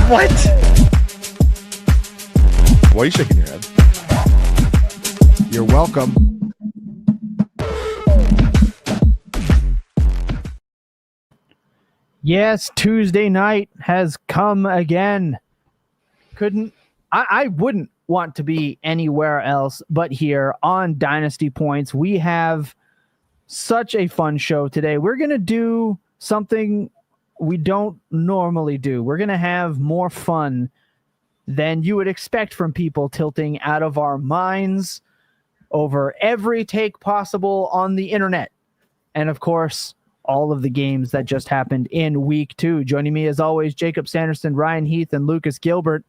What? Why are you shaking your head? You're welcome. Yes, Tuesday night has come again. I wouldn't want to be anywhere else but here on Dynasty Points. We have such a fun show today. We're going to do something we don't normally do. We're going to have more fun than you would expect from people tilting out of our minds over every take possible on the internet. And of course, all of the games that just happened in week 2. Joining me as always, Jacob Sanderson, Ryan Heath, and Lucas Gilbert.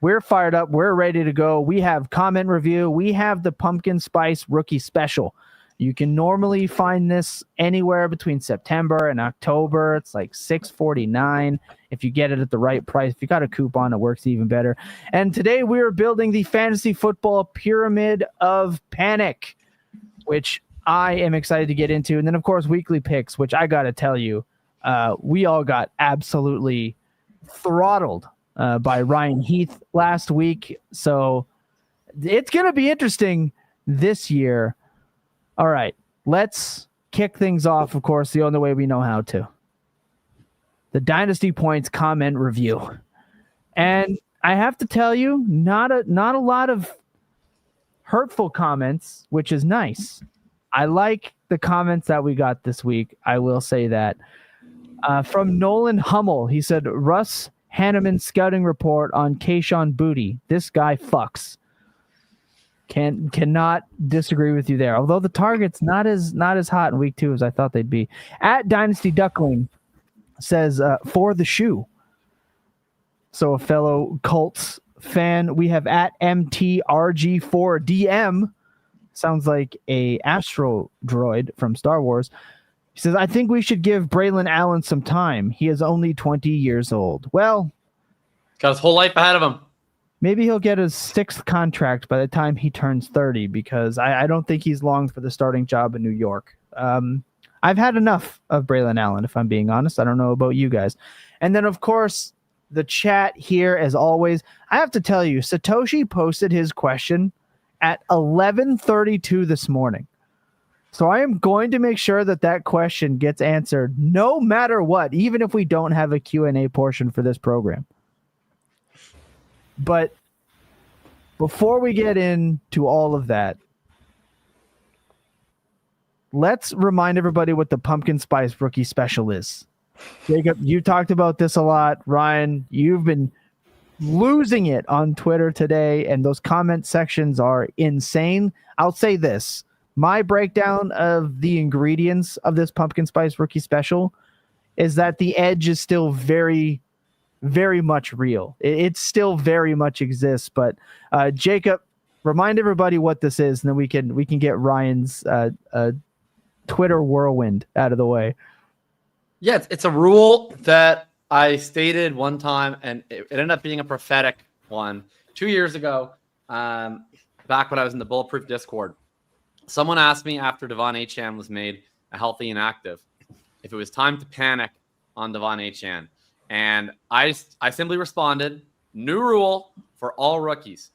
We're fired up. We're ready to go. We have comment review. We have the pumpkin spice rookie special. You can normally find this anywhere between September and October. It's like $6.49 if you get it at the right price. If you got a coupon, it works even better. And today we are building the fantasy football pyramid of panic, which I am excited to get into. And then, of course, weekly picks, which I got to tell you, we all got absolutely throttled by Ryan Heath last week. So it's going to be interesting this year. All right, let's kick things off, of course, the only way we know how to. The Dynasty Points comment review. And I have to tell you, not a lot of hurtful comments, which is nice. I like the comments that we got this week. I will say that. From Nolan Hummel, he said, Russ Hanneman scouting report on Kayshon Boutte. This guy fucks. Cannot disagree with you there. Although the target's not as hot in week 2 as I thought they'd be. At Dynasty Duckling says, for the shoe. So a fellow Colts fan. We have at MTRG4DM. Sounds like a Astro droid from Star Wars. He says, I think we should give Braylon Allen some time. He is only 20 years old. Well, got his whole life ahead of him. Maybe he'll get his 6th contract by the time he turns 30, because I don't think he's long for the starting job in New York. I've had enough of Braylon Allen, if I'm being honest. I don't know about you guys. And then, of course, the chat here, as always. I have to tell you, Satoshi posted his question at 11:32 this morning. So I am going to make sure that question gets answered no matter what, even if we don't have a Q&A portion for this program. But before we get into all of that, let's remind everybody what the pumpkin spice rookie special is. Jacob, you talked about this a lot. Ryan, you've been losing it on Twitter today, and those comment sections are insane. I'll say this. My breakdown of the ingredients of this pumpkin spice rookie special is that the edge is still very, very much real. It still very much exists. But Jacob, remind everybody what this is, and then we can get Ryan's Twitter whirlwind out of the way. Yeah, it's a rule that I stated one time, and it ended up being a prophetic one 2 years ago, back when I was in the Bulletproof Discord. Someone asked me after Devon Achane was made a healthy and active if it was time to panic on Devon Achane. And I simply responded, new rule for all rookies.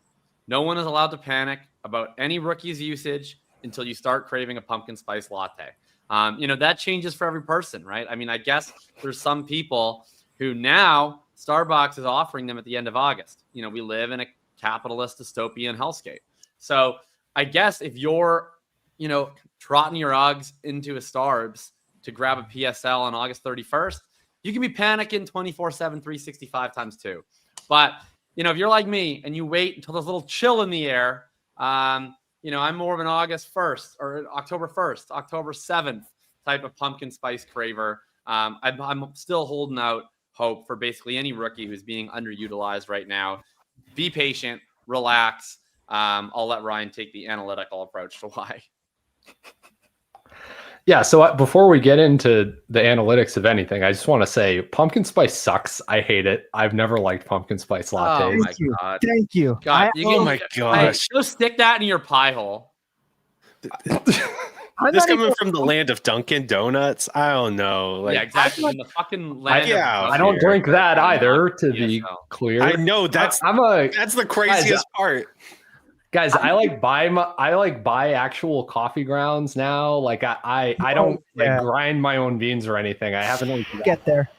No one is allowed to panic about any rookie's usage until you start craving a pumpkin spice latte. That changes for every person, right? I mean, I guess there's some people who now Starbucks is offering them at the end of August. We live in a capitalist dystopian hellscape. So I guess if you're, trotting your Uggs into a Starbs to grab a PSL on August 31st, you can be panicking 24/7, 365 times 2. But, if you're like me and you wait until there's a little chill in the air, I'm more of an August 1st or October 1st, October 7th type of pumpkin spice craver. I'm still holding out hope for basically any rookie who's being underutilized right now. Be patient, relax. I'll let Ryan take the analytical approach to why. Yeah, so before we get into the analytics of anything, I just want to say pumpkin spice sucks. I hate it. I've never liked pumpkin spice lattes. Oh my God. Thank you. God, Oh my gosh. Go stick that in your pie hole. This coming from the land of Dunkin' Donuts, I don't know. Like, yeah, exactly. In the fucking land. Yeah, I don't drink that either, to be clear. I know that's the craziest part. Guys, I buy actual coffee grounds now. Like I don't like grind my own beans or anything. I haven't really Get there.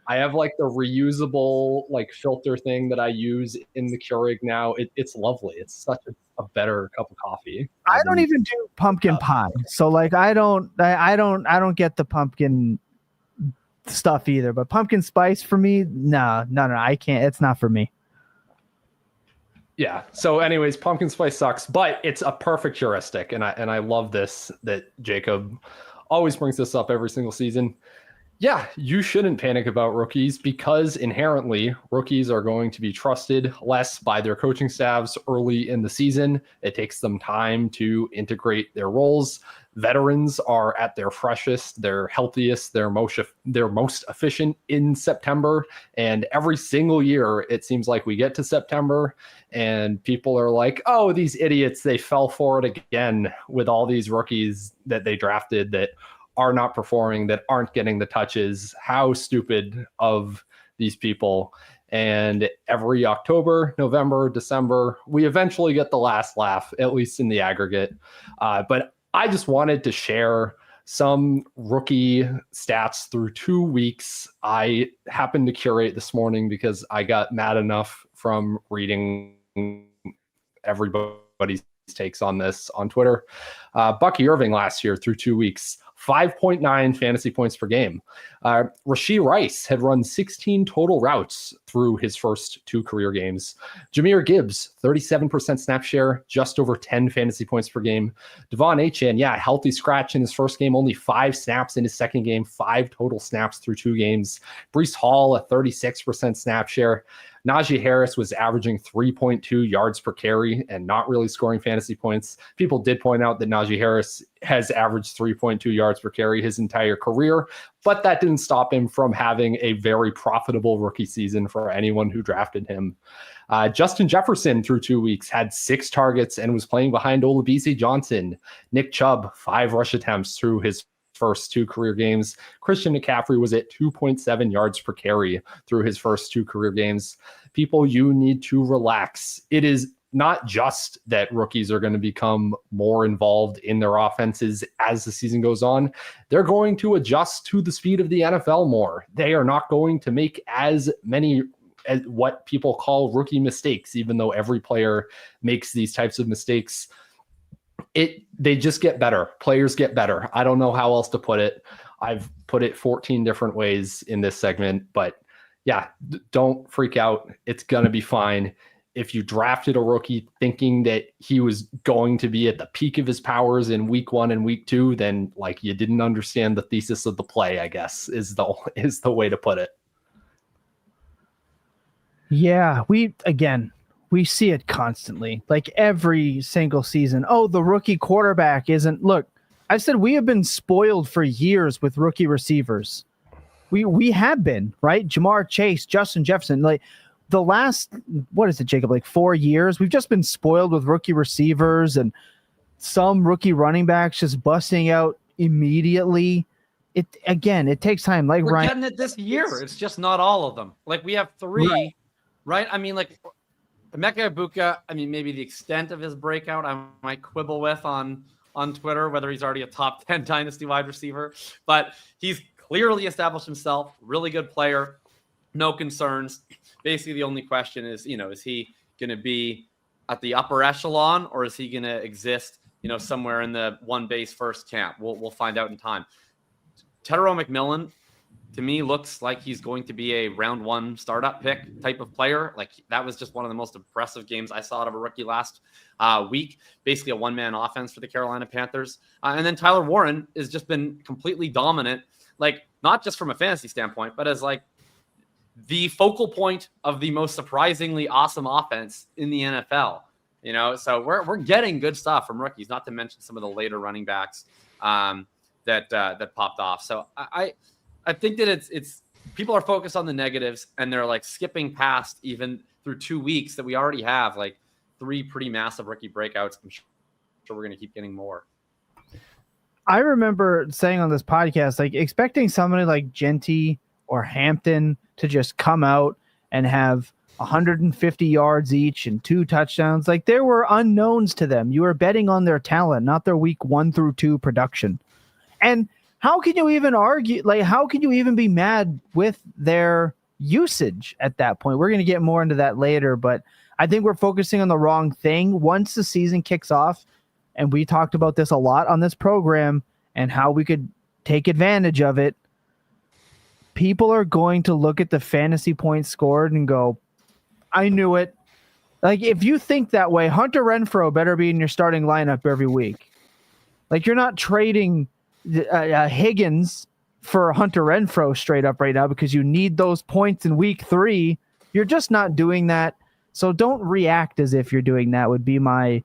I have like the reusable like filter thing that I use in the Keurig now. It's lovely. It's such a better cup of coffee. I don't even do pumpkin pie, so like I don't get the pumpkin stuff either. But pumpkin spice for me, no, I can't. It's not for me. Yeah. So, anyways, pumpkin spice sucks, but it's a perfect heuristic, and I love this that Jacob always brings this up every single season. Yeah, you shouldn't panic about rookies because inherently rookies are going to be trusted less by their coaching staffs early in the season. It takes them time to integrate their roles. Veterans are at their freshest, their healthiest, their most efficient in September. And every single year, it seems like we get to September and people are like, oh, these idiots, they fell for it again with all these rookies that they drafted that are not performing, that aren't getting the touches. How stupid of these people. And every October, November, December, we eventually get the last laugh, at least in the aggregate. But I just wanted to share some rookie stats through 2 weeks. I happened to curate this morning because I got mad enough from reading everybody's takes on this on Twitter. Bucky Irving last year through 2 weeks, 5.9 fantasy points per game. Rashee Rice had run 16 total routes through his first 2 career games. Jahmyr Gibbs, 37% snap share, just over 10 fantasy points per game. Devon Achane, healthy scratch in his first game, only 5 snaps in his second game, 5 total snaps through 2 games. Breece Hall, a 36% snap share. Najee Harris was averaging 3.2 yards per carry and not really scoring fantasy points. People did point out that Najee Harris has averaged 3.2 yards per carry his entire career, but that didn't stop him from having a very profitable rookie season for anyone who drafted him. Justin Jefferson through 2 weeks had 6 targets and was playing behind Olabisi Johnson. Nick Chubb, 5 rush attempts through his first 2 career games. Christian McCaffrey was at 2.7 yards per carry through his first 2 career games. People, you need to relax. It is not just that rookies are going to become more involved in their offenses as the season goes on. They're going to adjust to the speed of the NFL more. They are not going to make as many as what people call rookie mistakes, even though every player makes these types of mistakes. They just get better. Players get better. I don't know how else to put it. I've put it 14 different ways in this segment, but don't freak out. It's going to be fine. If you drafted a rookie thinking that he was going to be at the peak of his powers in week 1 and week 2, then like you didn't understand the thesis of the play, I guess is the way to put it. Yeah, we see it constantly, like every single season. Oh, the rookie quarterback isn't. Look, I said we have been spoiled for years with rookie receivers. We have been, right? Jamar Chase, Justin Jefferson, like the last, what is it, Jacob? Like 4 years, we've just been spoiled with rookie receivers and some rookie running backs just busting out immediately. It takes time. Like we're Ryan, getting it this year. It's just not all of them. Like we have 3, right? I mean, like Emeka Egbuka, I mean, maybe the extent of his breakout, I might quibble with on Twitter, whether he's already a top 10 dynasty wide receiver, but he's clearly established himself, really good player, no concerns. Basically, the only question is, is he going to be at the upper echelon or is he going to exist, somewhere in the one base first camp? We'll find out in time. Tyrone McMillan, to me, looks like he's going to be a round 1 startup pick type of player. Like that was just one of the most impressive games I saw out of a rookie last week. Basically a one-man offense for the Carolina Panthers. And then Tyler Warren has just been completely dominant, like not just from a fantasy standpoint, but as like the focal point of the most surprisingly awesome offense in the NFL. So we're getting good stuff from rookies, not to mention some of the later running backs that popped off. So I think that it's people are focused on the negatives and they're like skipping past even through 2 weeks that we already have like 3 pretty massive rookie breakouts. I'm sure we're going to keep getting more. I remember saying on this podcast, like expecting somebody like Jeanty or Hampton to just come out and have 150 yards each and 2 touchdowns. Like there were unknowns to them. You were betting on their talent, not their week 1 through 2 production. And how can you even argue? Like, how can you even be mad with their usage at that point? We're going to get more into that later, but I think we're focusing on the wrong thing. Once the season kicks off, and we talked about this a lot on this program and how we could take advantage of it, people are going to look at the fantasy points scored and go, I knew it. Like, if you think that way, Hunter Renfrow better be in your starting lineup every week. Like, you're not trading Higgins for Hunter Renfrow straight up right now because you need those points in week 3. You're just not doing that. So don't react as if you're doing that would be my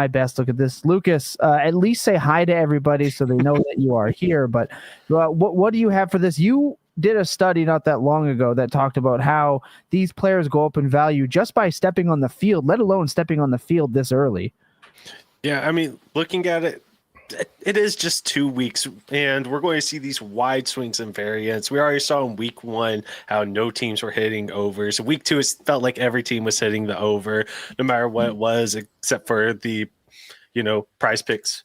best look at this. Lucas, at least say hi to everybody so they know that you are here. But what do you have for this? You did a study not that long ago that talked about how these players go up in value just by stepping on the field, let alone stepping on the field this early. Yeah, I mean, looking at it, it is just 2 weeks, and we're going to see these wide swings and variance. We already saw in week 1 how no teams were hitting overs. Week 2, it felt like every team was hitting the over, no matter what it was, except for the, prize picks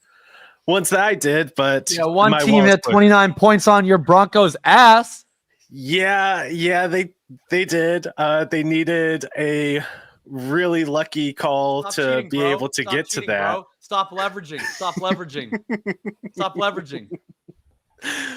ones that I did. But one team had 29 points on your Broncos' ass. Yeah, they did. They needed a really lucky call Stop to cheating, be bro. able to Stop get cheating, to that. bro. Stop leveraging. Stop leveraging.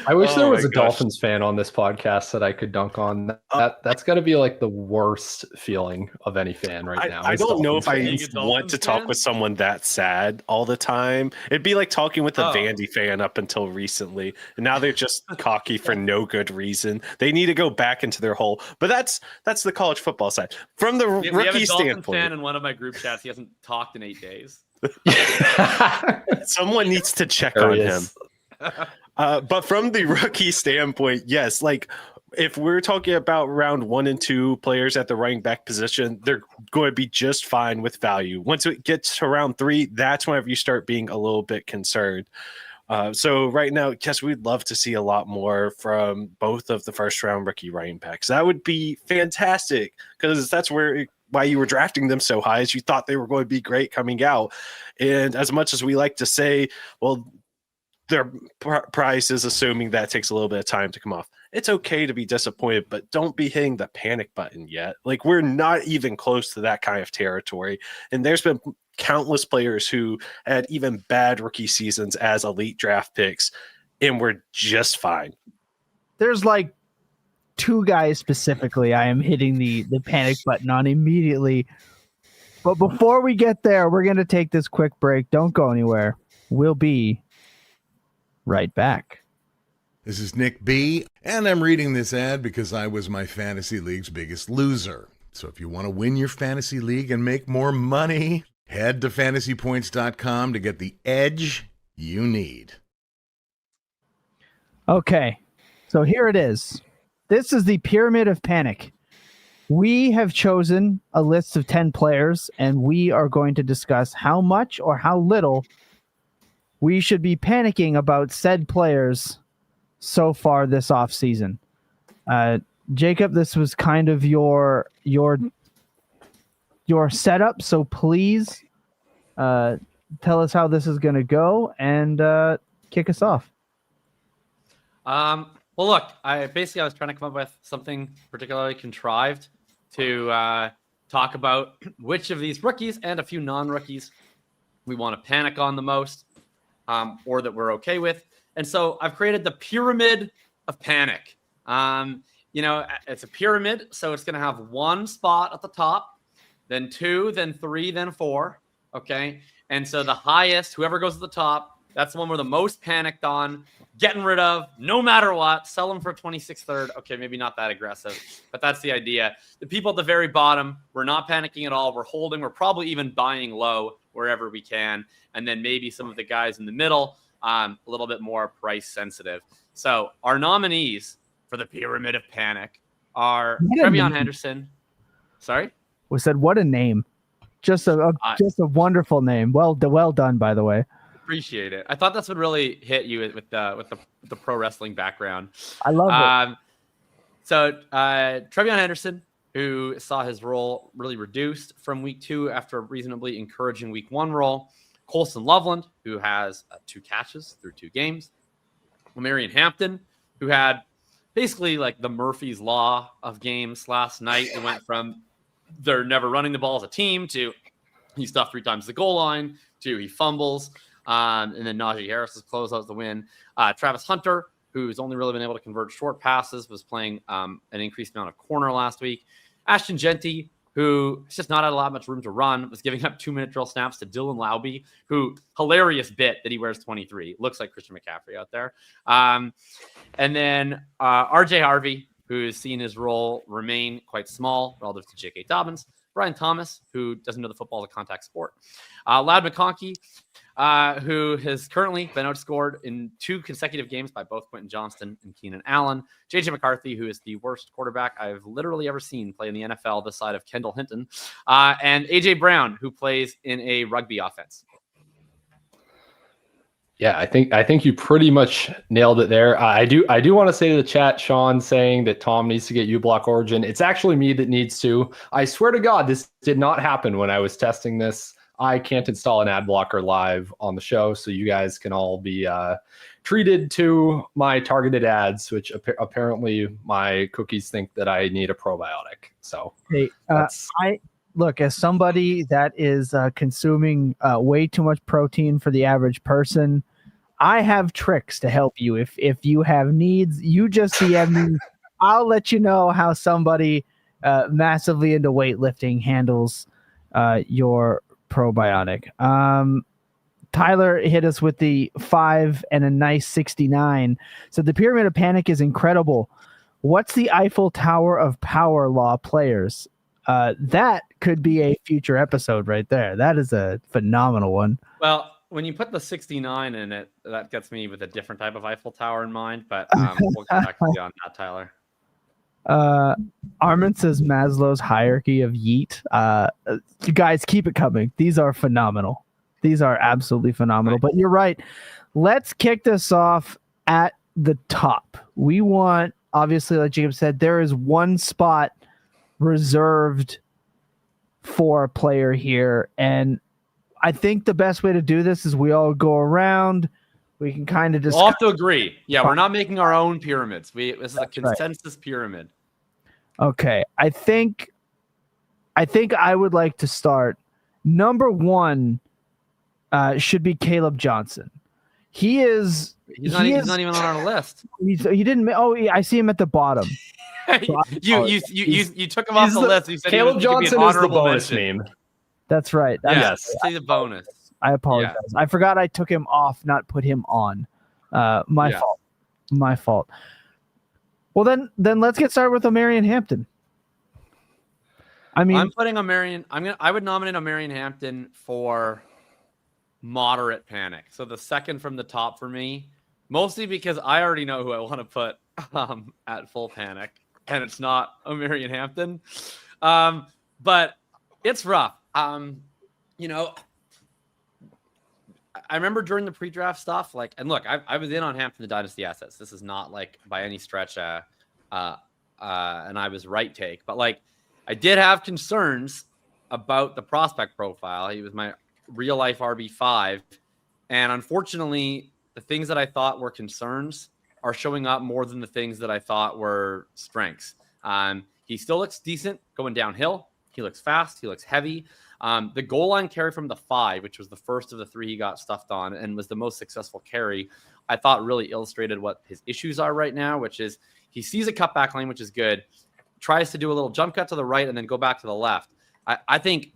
I wish there was my a gosh. Dolphins fan on this podcast that I could dunk on. That's got to be like the worst feeling of any fan right now. I is don't know if Dolphins I fans. Dolphins want to talk fan? with someone that sad all the time. It'd be like talking with a Oh. Vandy fan up until recently, and now they're just cocky for no good reason. They need to go back into their hole. But that's the college football side. From the We have a rookie Dolphin standpoint, fan in one of my group chats. He hasn't talked in 8 days. someone needs to check There on he him. is. But from the rookie standpoint, yes, like if we're talking about round 1 and 2 players at the running back position, they're going to be just fine with value. Once it gets to round 3, that's whenever you start being a little bit concerned. So right now, yes, we'd love to see a lot more from both of the first round rookie running backs. That would be fantastic because that's why you were drafting them so high, is you thought they were going to be great coming out. And as much as we like to say, well, their price is assuming that takes a little bit of time to come off. It's okay to be disappointed, but don't be hitting the panic button yet. Like, we're not even close to that kind of territory. And there's been countless players who had even bad rookie seasons as elite draft picks and were just fine. There's like 2 guys specifically I am hitting the panic button on immediately. But before we get there, we're going to take this quick break. Don't go anywhere. We'll be right back. This is Nick B, and I'm reading this ad because I was my fantasy league's biggest loser. So if you want to win your fantasy league and make more money, head to fantasypoints.com to get the edge you need. Okay, so here it is. This is the Pyramid of Panic. We have chosen a list of 10 players, and we are going to discuss how much or how little we should be panicking about said players so far this offseason. Jacob, this was kind of your setup, so please tell us how this is going to go and kick us off. Well, look, I was trying to come up with something particularly contrived to talk about which of these rookies and a few non-rookies we want to panic on the most, or that we're okay with. And so I've created the Pyramid of Panic. It's a pyramid, so it's going to have 1 spot at the top, then 2, then 3, then 4. Okay. And so the highest, whoever goes at the top, that's the one we're the most panicked on, getting rid of, no matter what, sell them for 26th, 3rd. Okay, maybe not that aggressive, but that's the idea. The people at the very bottom, we're not panicking at all. We're holding. We're probably even buying low wherever we can. And then maybe some of the guys in the middle, a little bit more price sensitive. So our nominees for the Pyramid of Panic are Tre'Veyon Henderson. Sorry? We said, what a name. Just a wonderful name. Well done, by the way. Appreciate it. I thought this would really hit you with the pro wrestling background. I love it. So Tre'Veyon Henderson, who saw his role really reduced from week 2 after a reasonably encouraging week 1 role. Colston Loveland, who has 2 catches through 2 games. Omarion Hampton, who had basically like the Murphy's Law of games last night. It went from they're never running the ball as a team to he stuffed 3 times the goal line to he fumbles. And then Najee Harris's closeout the win. Travis Hunter, who's only really been able to convert short passes, was playing an increased amount of corner last week. Ashton Jeanty, who has just not had a lot much room to run, was giving up 2-minute drill snaps to Dylan Laube, who hilarious bit that he wears 23. Looks like Christian McCaffrey out there. And then RJ Harvey, who's seen his role remain quite small relative to J.K. Dobbins. Brian Thomas, who doesn't know the football is a contact sport. Ladd McConkey, who has currently been outscored in 2 consecutive games by both Quentin Johnston and Keenan Allen. J.J. McCarthy, who is the worst quarterback I've literally ever seen play in the NFL this side of Kendall Hinton. And A.J. Brown, who plays in a rugby offense. Yeah, I think you pretty much nailed it there. I do want to say to the chat, Sean saying that Tom needs to get uBlock Origin. It's actually me that needs to. I swear to God, this did not happen when I was testing this. I can't install an ad blocker live on the show, so you guys can all be treated to my targeted ads, which apparently my cookies think that I need a probiotic. So hey, look, as somebody that is consuming way too much protein for the average person, I have tricks to help you. If you have needs, you just DM me. I'll let you know how somebody massively into weightlifting handles your probiotic. Tyler hit us with the 5 and a nice 69. So the Pyramid of Panic is incredible. What's the Eiffel Tower of Power Law players? That could be a future episode right there. That is a phenomenal one. Well, when you put the 69 in it, that gets me with a different type of Eiffel Tower in mind, but we'll get back to you on that, Tyler. Armin says Maslow's hierarchy of yeet. You guys, keep it coming. These are phenomenal. These are absolutely phenomenal. Right. But you're right. Let's kick this off at the top. We want, obviously, like Jacob said, there is one spot reserved for a player here, and I think the best way to do this is we all go around. We can kind of discuss. We'll have to agree. Yeah, we're not making our own pyramids. This is a consensus pyramid. Okay, I think I would like to start. Number 1 should be Kaleb Johnson. He's not even on our list. He didn't. Oh, I see him at the bottom. So you took him off the list. You said Caleb Johnson is the bonus name. That's right. Yes, say the bonus. I apologize. Yeah. I forgot I took him off, not put him on. My fault. My fault. Well, then let's get started with Omarion Hampton. I mean, I'm putting Omarion. I would nominate Omarion Hampton for moderate panic. So the second from the top for me, mostly because I already know who I want to put at full panic, and it's not Omarion Hampton. But it's rough. You know, I remember during the pre-draft stuff, like, and look, I was in on Hampton, the Dynasty assets. This is not like by any stretch, and I was right take, but like, I did have concerns about the prospect profile. He was my real life RB5. And unfortunately, the things that I thought were concerns are showing up more than the things that I thought were strengths. He still looks decent going downhill. He looks fast. He looks heavy. The goal line carry from the 5, which was the first of the 3 he got stuffed on and was the most successful carry, I thought really illustrated what his issues are right now, which is he sees a cutback lane, which is good, tries to do a little jump cut to the right and then go back to the left. I think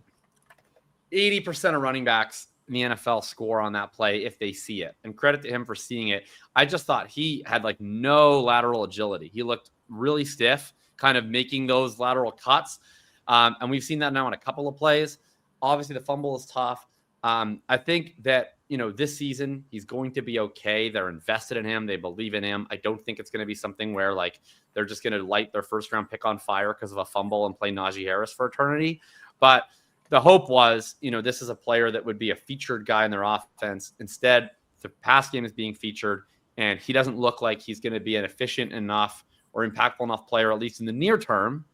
80% of running backs in the NFL score on that play if they see it, and credit to him for seeing it. I just thought he had like no lateral agility. He looked really stiff, kind of making those lateral cuts. And we've seen that now in a couple of plays. Obviously, the fumble is tough. I think that, you know, this season, he's going to be okay. They're invested in him. They believe in him. I don't think it's going to be something where, like, they're just going to light their first-round pick on fire because of a fumble and play Najee Harris for eternity. But the hope was, this is a player that would be a featured guy in their offense. Instead, the pass game is being featured, and he doesn't look like he's going to be an efficient enough or impactful enough player, at least in the near term,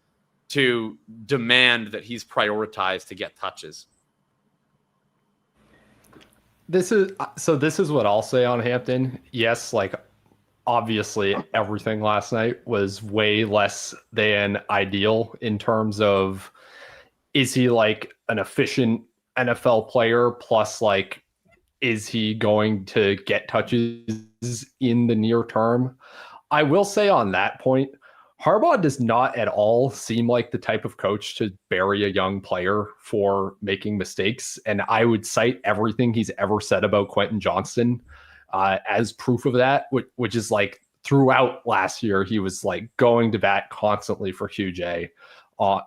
to demand that he's prioritized to get touches. This is what I'll say on Hampton. Yes, like obviously everything last night was way less than ideal in terms of, is he like an efficient NFL player, plus like, is he going to get touches in the near term? I will say on that point, Harbaugh does not at all seem like the type of coach to bury a young player for making mistakes. And I would cite everything he's ever said about Quentin Johnston as proof of that, which is like throughout last year, he was like going to bat constantly for QJ.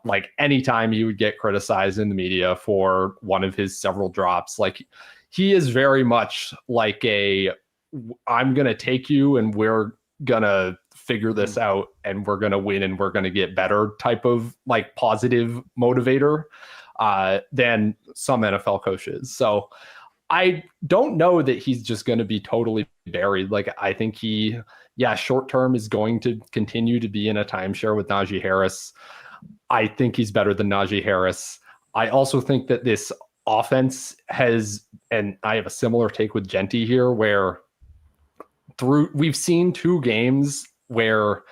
Like anytime he would get criticized in the media for one of his several drops, like he is very much like I'm going to take you and we're going to figure this out and we're going to win and we're going to get better type of like positive motivator than some NFL coaches. So I don't know that he's just going to be totally buried. Like I think short term is going to continue to be in a timeshare with Najee Harris. I think he's better than Najee Harris. I also think that this offense has, and I have a similar take with Jeanty here, where we've seen 2 games where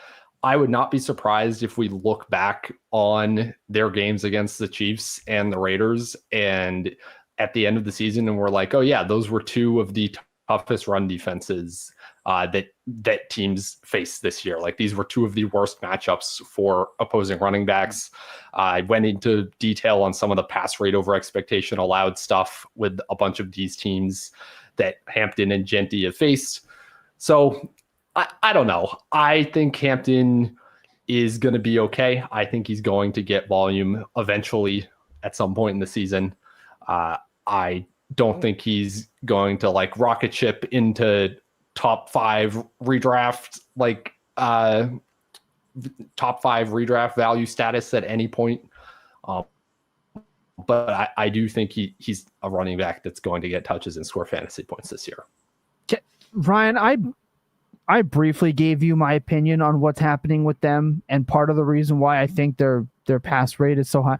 I would not be surprised if we look back on their games against the Chiefs and the Raiders and at the end of the season, and we're like, oh yeah, those were 2 of the toughest run defenses that teams face this year. Like these were 2 of the worst matchups for opposing running backs. I went into detail on some of the pass rate over expectation allowed stuff with a bunch of these teams that Hampton and Jeanty have faced. So I don't know. I think Hampton is going to be okay. I think he's going to get volume eventually at some point in the season. I don't think he's going to like rocket ship into top 5 redraft, like top 5 redraft value status at any point. But I do think he's a running back that's going to get touches and score fantasy points this year. Ryan, I briefly gave you my opinion on what's happening with them, and part of the reason why I think their pass rate is so high.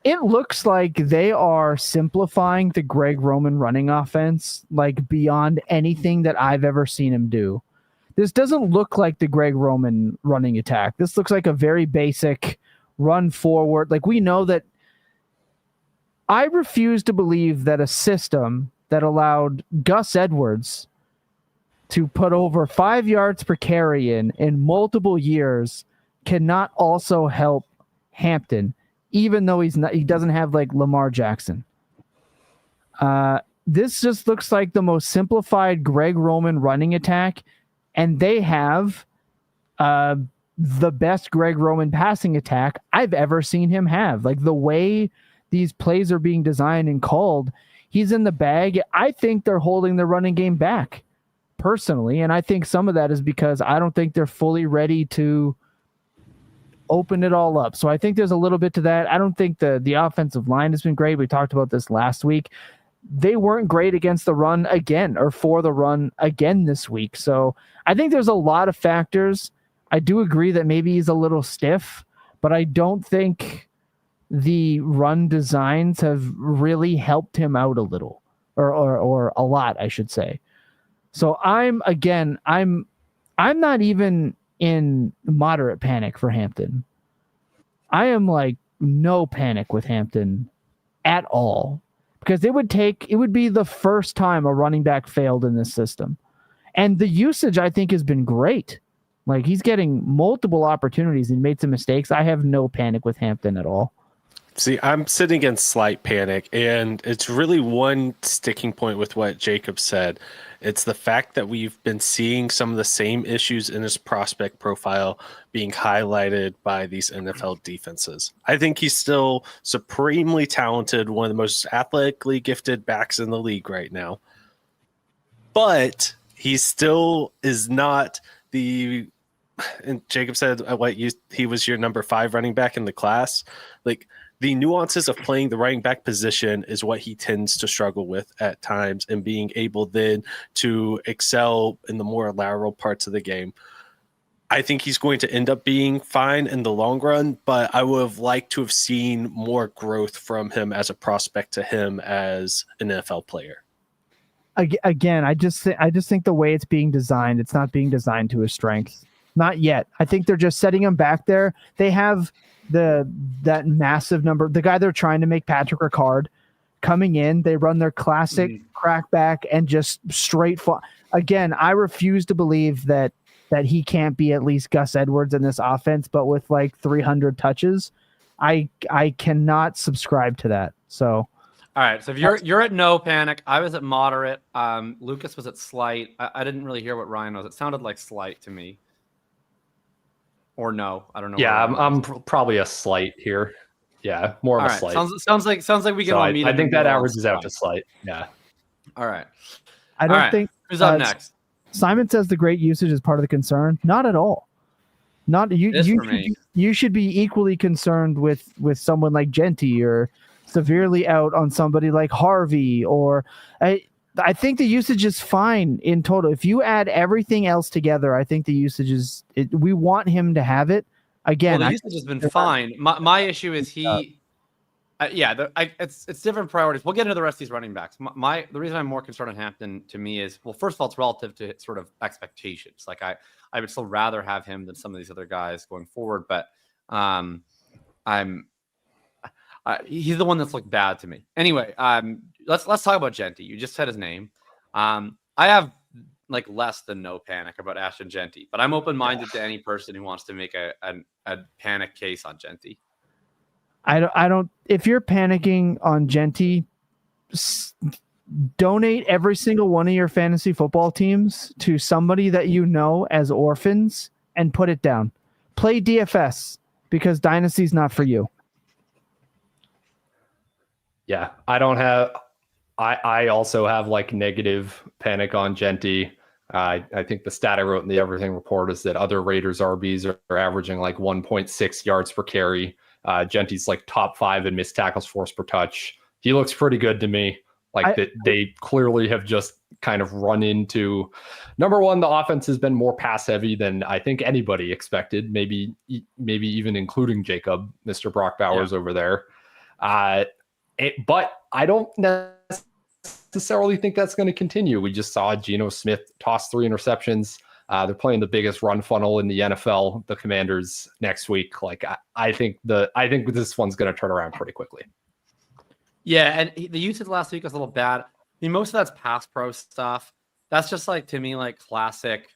It looks like they are simplifying the Greg Roman running offense like beyond anything that I've ever seen him do. This doesn't look like the Greg Roman running attack. This looks like a very basic run forward. Like we know that. I refuse to believe that a system that allowed Gus Edwards to put over 5 yards per carry in multiple years cannot also help Hampton, even though he doesn't have like Lamar Jackson. This just looks like the most simplified Greg Roman running attack, and they have the best Greg Roman passing attack I've ever seen him have. Like the way these plays are being designed and called, he's in the bag. I think they're holding the running game back personally, and I think some of that is because I don't think they're fully ready to open it all up. So I think there's a little bit to that. I don't think the offensive line has been great. We talked about this last week. They weren't great against the run again or for the run again this week. So I think there's a lot of factors. I do agree that maybe he's a little stiff, but I don't think the run designs have really helped him out a little or a lot, I should say. So I'm not even in moderate panic for Hampton. I am like no panic with Hampton at all, because it would be the first time a running back failed in this system. And the usage I think has been great. Like he's getting multiple opportunities and made some mistakes. I have no panic with Hampton at all. See, I'm sitting in slight panic, and it's really one sticking point with what Jacob said. It's the fact that we've been seeing some of the same issues in his prospect profile being highlighted by these NFL defenses. I think he's still supremely talented, one of the most athletically gifted backs in the league right now. But he still is not the, and Jacob said he was your number 5 running back in the class. Like, the nuances of playing the running back position is what he tends to struggle with at times, and being able then to excel in the more lateral parts of the game. I think he's going to end up being fine in the long run, but I would have liked to have seen more growth from him as a prospect to him as an NFL player. Again, I just think the way it's being designed, it's not being designed to his strengths. Not yet. I think they're just setting him back there. They have that massive number. The guy they're trying to make, Patrick Ricard, coming in, they run their classic crackback and just straight. Again, I refuse to believe that he can't be at least Gus Edwards in this offense, but with like 300 touches, I cannot subscribe to that. So. All right, so if you're at no panic, I was at moderate. Lucas was at slight. I didn't really hear what Ryan was. It sounded like slight to me, or no. I don't know. Yeah, I'm probably a slight here. Yeah, more of a slight. Sounds like we can all meet. I think that averages out to slight. Yeah. All right. I don't think who's up next. Simon says the great usage is part of the concern. Not at all. Not you. You should be equally concerned with someone like Jeanty, or severely out on somebody like Harvey, or I think the usage is fine in total. If you add everything else together, I think the usage is we want him to have it. Again, the usage has been fine. My issue is it's different priorities. We'll get into the rest of these running backs. The reason I'm more concerned on Hampton to me is, well, first of all, it's relative to sort of expectations. Like I would still rather have him than some of these other guys going forward, but he's the one that's looked bad to me. Anyway, let's talk about Jeanty. You just said his name. I have like less than no panic about Ashton Jeanty, but I'm open-minded to any person who wants to make a panic case on Jeanty. I don't. If you're panicking on Jeanty, donate every single one of your fantasy football teams to somebody that you know as orphans and put it down. Play DFS, because Dynasty's not for you. Yeah, I also have like negative panic on Jeanty. I think the stat I wrote in the Everything Report is that other Raiders RBs are averaging like 1.6 yards per carry. Jeanty's like top 5 in missed tackles forced per touch. He looks pretty good to me. They clearly have just kind of run into, number one, the offense has been more pass heavy than I think anybody expected. Maybe even including Jacob, Mr. Brock Bowers over there. But I don't necessarily think that's going to continue. We just saw Geno Smith toss 3 interceptions. They're playing the biggest run funnel in the NFL, the Commanders, next week. Like I think this one's going to turn around pretty quickly. Yeah, and the usage last week was a little bad. I mean, most of that's pass pro stuff. That's just like, to me, like classic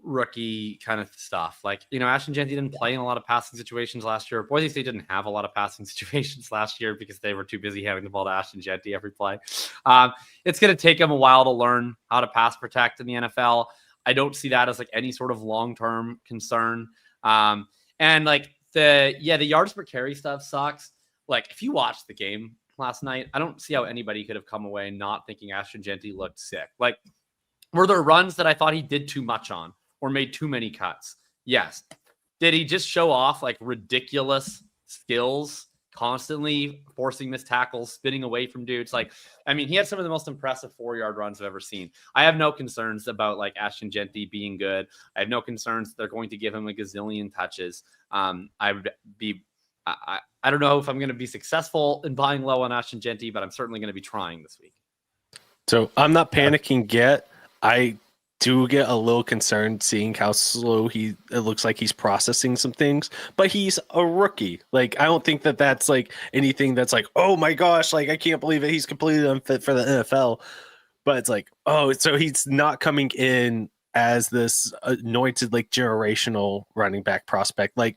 rookie kind of stuff. Like, Ashton Jeanty didn't play in a lot of passing situations last year. Boise State didn't have a lot of passing situations last year because they were too busy handing the ball to Ashton Jeanty every play. It's going to take him a while to learn how to pass protect in the NFL. I don't see that as like any sort of long-term concern. And like the yards per carry stuff sucks. Like if you watch the game last night, I don't see how anybody could have come away not thinking Ashton Jeanty looked sick. Like, were there runs that I thought he did too much on or made too many cuts? Yes. Did he just show off like ridiculous skills, constantly forcing missed tackles, spinning away from dudes? Like, I mean, he had some of the most impressive 4-yard runs I've ever seen. I have no concerns about like Ashton Jeanty being good. I have no concerns they're going to give him a gazillion touches. I don't know if I'm going to be successful in buying low on Ashton Jeanty, but I'm certainly going to be trying this week. So I'm not panicking yet. I do get a little concerned seeing how slow it looks like he's processing some things, but he's a rookie. Like, I don't think that that's like anything that's like, oh my gosh, like I can't believe it. He's completely unfit for the NFL. But it's like, oh, so he's not coming in as this anointed, like generational running back prospect. Like,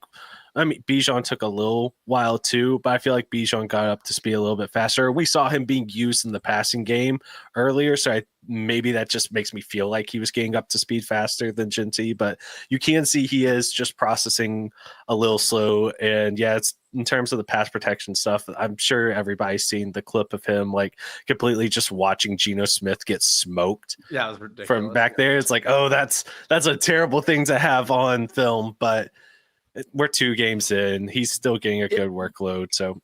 I mean, Bijan took a little while too, but I feel like Bijan got up to speed a little bit faster. We saw him being used in the passing game earlier, so maybe that just makes me feel like he was getting up to speed faster than Jeanty, but you can see he is just processing a little slow. And yeah, it's in terms of the pass protection stuff, I'm sure everybody's seen the clip of him like completely just watching Geno Smith get smoked. Yeah, it was ridiculous. From back there. It's like, oh, that's a terrible thing to have on film, but we're 2 games in. He's still getting a good workload. So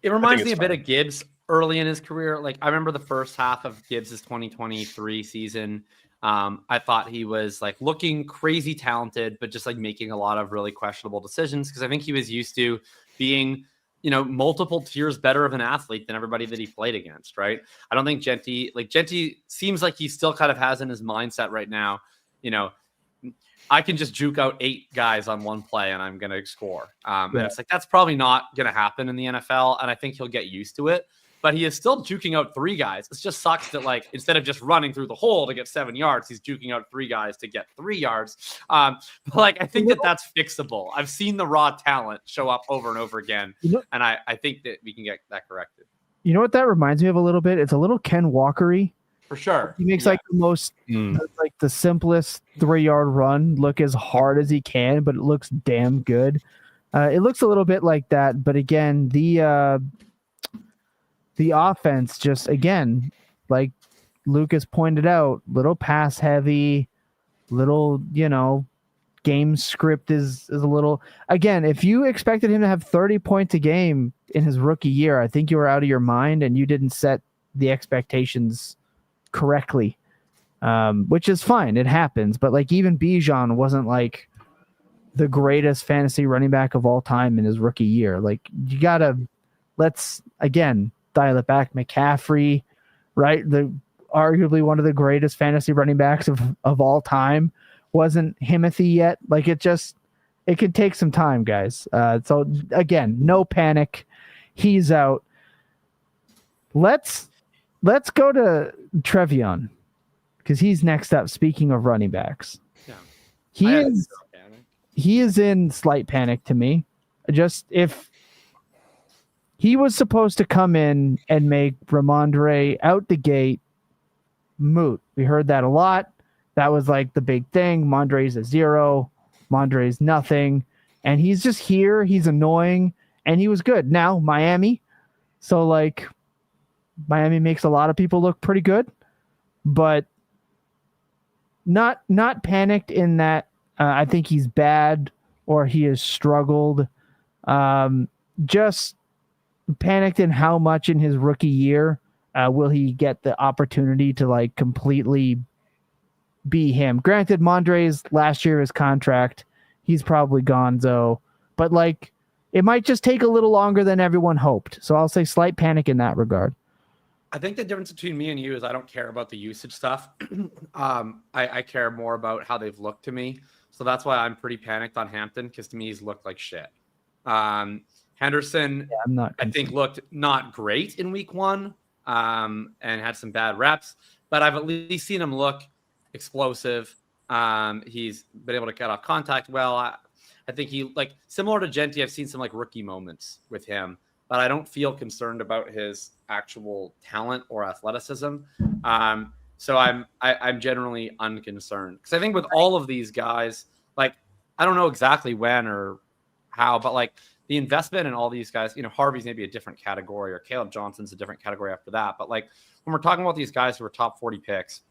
it reminds me a bit of Gibbs early in his career. Like I remember the first half of Gibbs's 2023 season. I thought he was like looking crazy talented, but just like making a lot of really questionable decisions because I think he was used to being, multiple tiers better of an athlete than everybody that he played against, right? I don't think Jeanty seems like he still kind of has in his mindset right now, I can just juke out 8 guys on one play and I'm going to score. And it's like, that's probably not going to happen in the NFL. And I think he'll get used to it, but he is still juking out 3 guys. It just sucks that like, instead of just running through the hole to get 7 yards, he's juking out 3 guys to get 3 yards. But like, I think that's fixable. I've seen the raw talent show up over and over again. And I think that we can get that corrected. You know what that reminds me of a little bit? It's a little Ken Walker-y. For sure. He makes like the most, like the simplest 3-yard run look as hard as he can, but it looks damn good. It looks a little bit like that, but again, the offense just, again, like Lucas pointed out, little pass heavy, little, game script is a little, again, if you expected him to have 30 points a game in his rookie year, I think you were out of your mind and you didn't set the expectations correctly, which is fine. It happens. But like even Bijan wasn't like the greatest fantasy running back of all time in his rookie year. Like you gotta, let's again dial it back. McCaffrey, right? The arguably one of the greatest fantasy running backs of all time, wasn't Himothy yet. Like it could take some time, guys. So again, no panic. He's out. Let's go to Tre'Veyon because he's next up. Speaking of running backs, he is in slight panic to me. Just if he was supposed to come in and make Ramondre out the gate moot. We heard that a lot. That was like the big thing. Mondre's a 0. Mondre's nothing. And he's just here. He's annoying. And he was good. Now, Miami. So, like, Miami makes a lot of people look pretty good. But not panicked in that I think he's bad or he has struggled. Just panicked in how much in his rookie year will he get the opportunity to, like, completely be him. Granted, Mondre's last year his contract, he's probably gonzo, but like it might just take a little longer than everyone hoped. So I'll say slight panic in that regard. I think the difference between me and you is I don't care about the usage stuff. I care more about how they've looked to me. So that's why I'm pretty panicked on Hampton because to me he's looked like shit. Henderson, I think looked not great in week 1 and had some bad reps, but I've at least seen him look explosive. He's been able to cut off contact well. I think he, like, similar to Jeanty, I've seen some like rookie moments with him, but I don't feel concerned about his actual talent or athleticism. So I'm generally unconcerned because I think with all of these guys, like, I don't know exactly when or how, but like the investment in all these guys, Harvey's maybe a different category or Kaleb Johnson's a different category after that. But like when we're talking about these guys who are top 40 picks,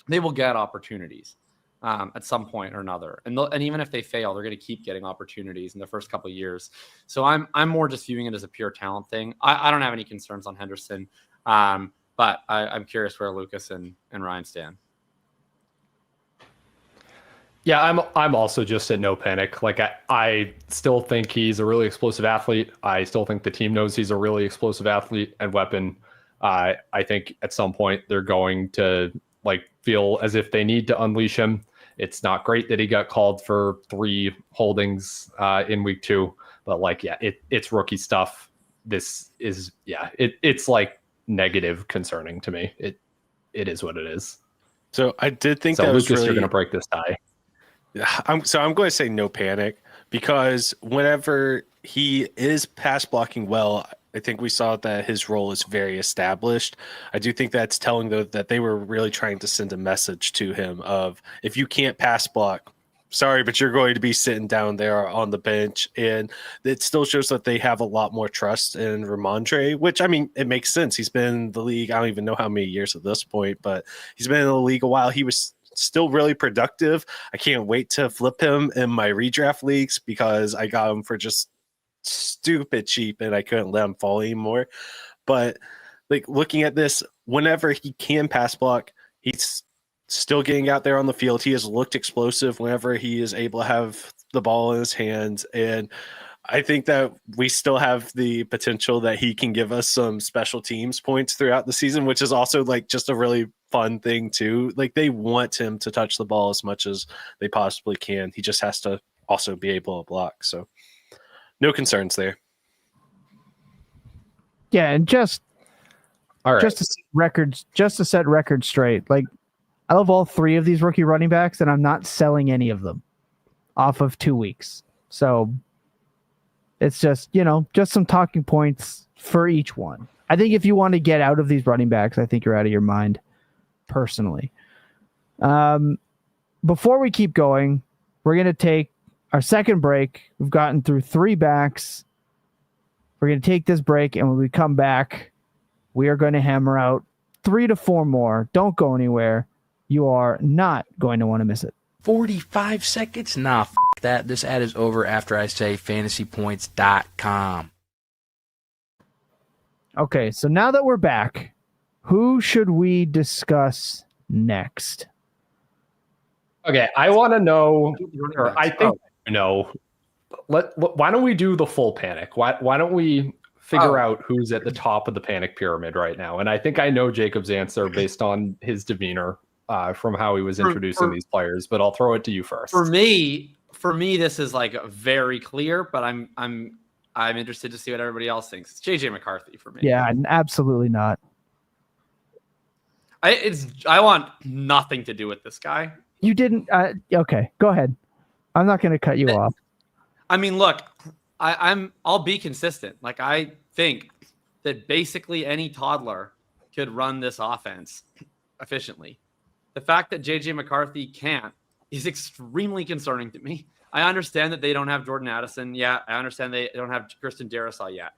they will get opportunities at some point or another. And even if they fail, they're going to keep getting opportunities in the first couple of years. So I'm more just viewing it as a pure talent thing. I don't have any concerns on Henderson, but I'm curious where Lucas and Ryan stand. Yeah, I'm also just at no panic. Like I still think he's a really explosive athlete. I still think the team knows he's a really explosive athlete and weapon. I think at some point they're going to feel as if they need to unleash him. It's not great that he got called for 3 holdings in week 2, but it's rookie stuff. This is it's like negative concerning to me. It is what it is. So I did think so that Lucas, was really, you're going to break this tie. I'm going to say no panic because whenever he is pass blocking well, I think we saw that his role is very established. I do think that's telling, though, that they were really trying to send a message to him of, if you can't pass block, sorry, but you're going to be sitting down there on the bench. And it still shows that they have a lot more trust in Ramondre, which, I mean, it makes sense. He's been in the league, I don't even know how many years at this point, but he's been in the league a while. He was still really productive. I can't wait to flip him in my redraft leagues because I got him for just stupid cheap and I couldn't let him fall anymore. But like looking at this, whenever he can pass block, he's still getting out there on the field. He has looked explosive whenever he is able to have the ball in his hands. And I think that we still have the potential that he can give us some special teams points throughout the season, which is also like just a really fun thing too. Like they want him to touch the ball as much as they possibly can. He just has to also be able to block. So no concerns there. Yeah, and just All right. to set records straight. Like I love all three of these rookie running backs, and I'm not selling any of them off of 2 weeks. So it's just, just some talking points for each one. I think if you want to get out of these running backs, I think you're out of your mind personally. Before we keep going, we're going to take our second break. We've gotten through 3 backs. We're going to take this break, and when we come back, we are going to hammer out 3 to 4 more. Don't go anywhere. You are not going to want to miss it. 45 seconds? Nah, that. This ad is over after I say fantasypoints.com. Okay, so now that we're back, who should we discuss next? Okay, I want to know, or I think why don't we do the full panic? Why don't we figure out who's at the top of the panic pyramid right now? And I think I know Jacob's answer based on his demeanor from how he was introducing these players, but I'll throw it to you first. For me, this is like very clear, but I'm interested to see what everybody else thinks. It's JJ McCarthy for me. Yeah, absolutely not. I want nothing to do with this guy. You didn't. Okay, go ahead. I'm not going to cut you off. I mean, look, I'll be consistent. Like I think that basically any toddler could run this offense efficiently. The fact that JJ McCarthy can't is extremely concerning to me. I understand that they don't have Jordan Addison yet. I understand they don't have Christian Darrisaw yet.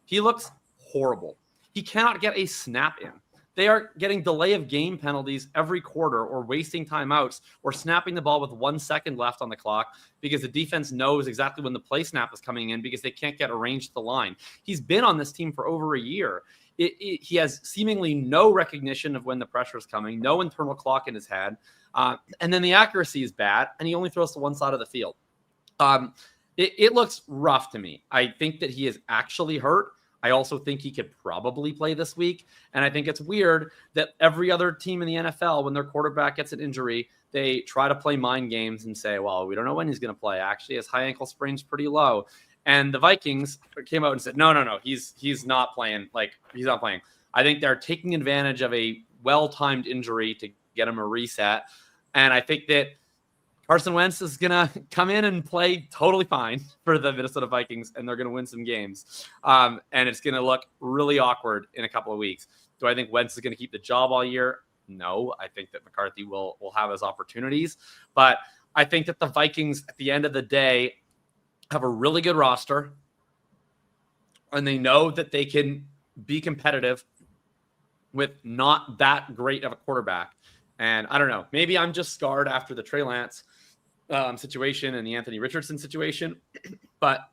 He looks horrible. He cannot get a snap in. They are getting delay of game penalties every quarter or wasting timeouts or snapping the ball with 1 second left on the clock because the defense knows exactly when the play snap is coming in because they can't get arranged to the line. He's been on this team for over a year. He has seemingly no recognition of when the pressure is coming, no internal clock in his head. And then the accuracy is bad, and he only throws to one side of the field. It looks rough to me. I think that he is actually hurt. I also think he could probably play this week. And I think it's weird that every other team in the NFL, when their quarterback gets an injury, they try to play mind games and say, well, we don't know when he's going to play. Actually, his high ankle sprain's pretty low. And the Vikings came out and said, no, he's not playing. Like, he's not playing. I think they're taking advantage of a well-timed injury to get him a reset. And I think that Carson Wentz is going to come in and play totally fine for the Minnesota Vikings, and they're going to win some games. And it's going to look really awkward in a couple of weeks. Do I think Wentz is going to keep the job all year? No. I think that McCarthy will have his opportunities. But I think that the Vikings, at the end of the day, have a really good roster, and they know that they can be competitive with not that great of a quarterback. And I don't know, maybe I'm just scarred after the Trey Lance situation and the Anthony Richardson situation, but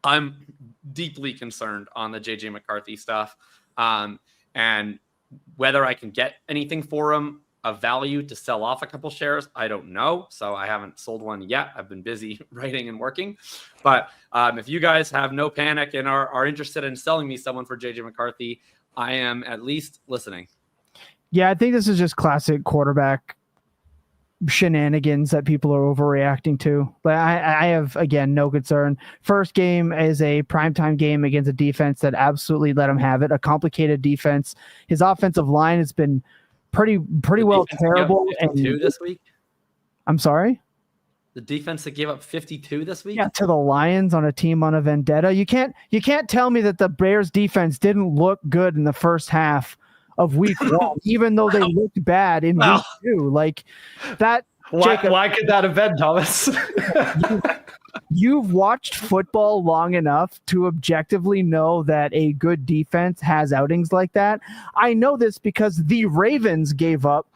I'm deeply concerned on the JJ McCarthy stuff. And whether I can get anything for him of value to sell off a couple shares, I don't know. So I haven't sold one yet. I've been busy writing and working. But if you guys have no panic and are interested in selling me someone for JJ McCarthy, I am at least listening. Yeah, I think this is just classic quarterback shenanigans that people are overreacting to. Like I have, again, no concern. First game is a primetime game against a defense that absolutely let him have it, a complicated defense. His offensive line has been pretty well terrible. And this week? I'm sorry? The defense that gave up 52 this week? Yeah, to the Lions on a team on a vendetta. You can't tell me that the Bears defense didn't look good in the first half of week 1, even though they looked bad in week 2. Like that. Why could that have been, Thomas? You've watched football long enough to objectively know that a good defense has outings like that. I know this because the Ravens gave up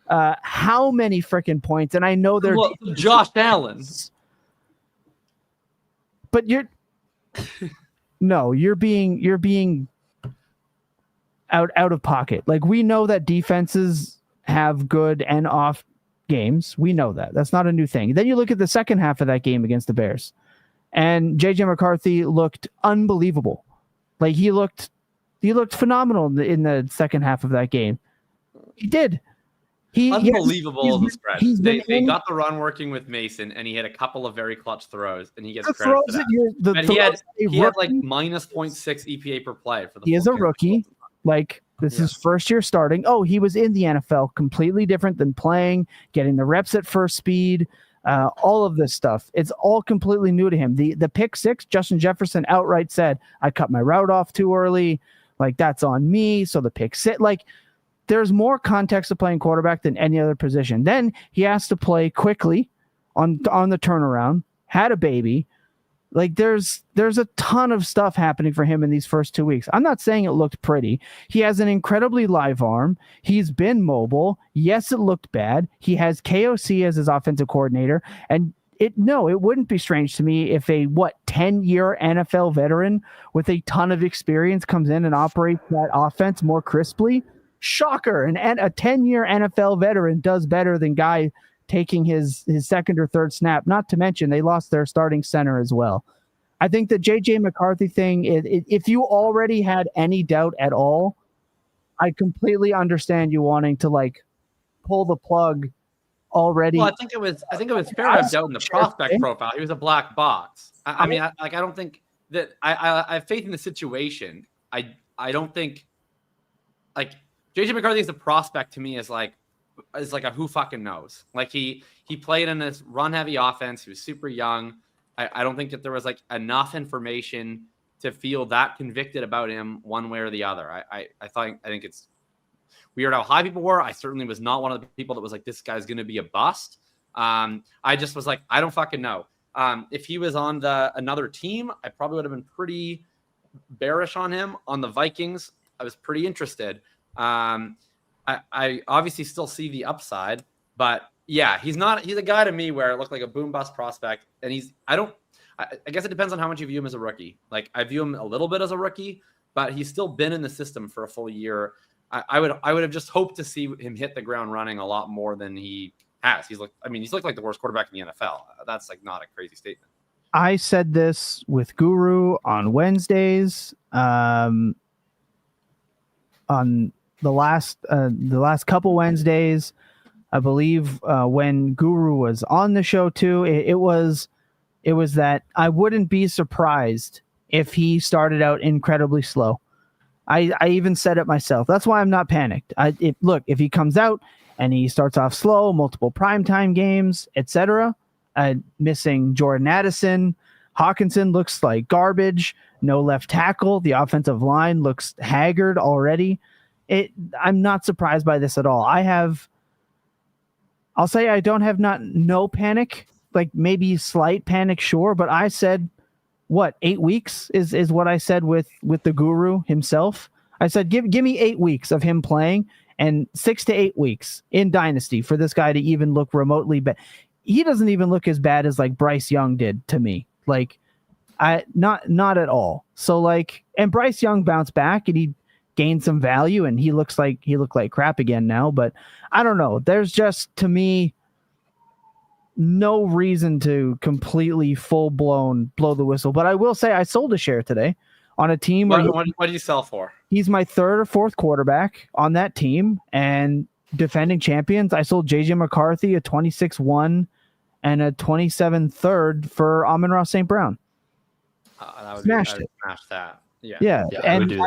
how many freaking points? And I know they're Josh Allen. But you're being out of pocket. Like, we know that defenses have good and off games. We know that. That's not a new thing. Then you look at the second half of that game against the Bears, and JJ McCarthy looked unbelievable. Like, he looked phenomenal in the second half of that game. He did. Unbelievable the spread. They got the run working with Mason, and he had a couple of very clutch throws, and he gets credit for that. He had like minus 0.6 EPA per play for the. He is a rookie. Like, this is first year starting. Oh, he was in the NFL. Completely different than playing, getting the reps at first speed, all of this stuff. It's all completely new to him. The pick six, Justin Jefferson outright said, "I cut my route off too early. Like, that's on me." So the pick six, like, there's more context to playing quarterback than any other position. Then he has to play quickly on the turnaround, had a baby. Like, there's a ton of stuff happening for him in these first 2 weeks. I'm not saying it looked pretty. He has an incredibly live arm. He's been mobile. Yes, it looked bad. He has KOC as his offensive coordinator. And it wouldn't be strange to me if a 10-year NFL veteran with a ton of experience comes in and operates that offense more crisply. Shocker. And a 10-year NFL veteran does better than guy taking his second or third snap. Not to mention they lost their starting center as well. I think the JJ McCarthy thing, if you already had any doubt at all, I completely understand you wanting to like pull the plug already. Well, I think it was fair to have doubt in the prospect profile. He was a black box. I mean, I don't think that I have faith in the situation. I don't think like JJ McCarthy as a prospect to me is like a who fucking knows. Like, he played in this run heavy offense. He was super young. I don't think that there was like enough information to feel that convicted about him one way or the other. I think it's weird how high people were. I certainly was not one of the people that was like, this guy's going to be a bust. I just was like, I don't fucking know. If he was on another team, I probably would have been pretty bearish on him. On the Vikings, I was pretty interested. I obviously still see the upside, but yeah, he's a guy to me where it looked like a boom bust prospect. And I guess it depends on how much you view him as a rookie. Like, I view him a little bit as a rookie, but he's still been in the system for a full year. I would have just hoped to see him hit the ground running a lot more than he has. He's looked like the worst quarterback in the NFL. That's like not a crazy statement. I said this with Guru on Wednesdays. On the last couple Wednesdays, I believe, when Guru was on the show too, it was that I wouldn't be surprised if he started out incredibly slow. I even said it myself. That's why I'm not panicked. If he comes out and he starts off slow, multiple primetime games, etc., missing Jordan Addison, Hawkinson looks like garbage, no left tackle, the offensive line looks haggard already. I'm not surprised by this at all. I'll say I don't have no panic, like maybe slight panic, sure, but I said 8 weeks is what I said with the Guru himself. I said give me 8 weeks of him playing and 6 to 8 weeks in Dynasty for this guy to even look remotely bad. He doesn't even look as bad as like Bryce Young did to me. Like, not at all. So like, and Bryce Young bounced back and he gained some value and he looked like crap again now. But I don't know. There's just, to me, no reason to completely full blown blow the whistle. But I will say I sold a share today on a team. What did you sell for? He's my third or fourth quarterback on that team and defending champions. I sold JJ McCarthy a 26-1 and a 27-3 for Amon-Ra St. Brown. Smashed it. Smash that. Yeah. And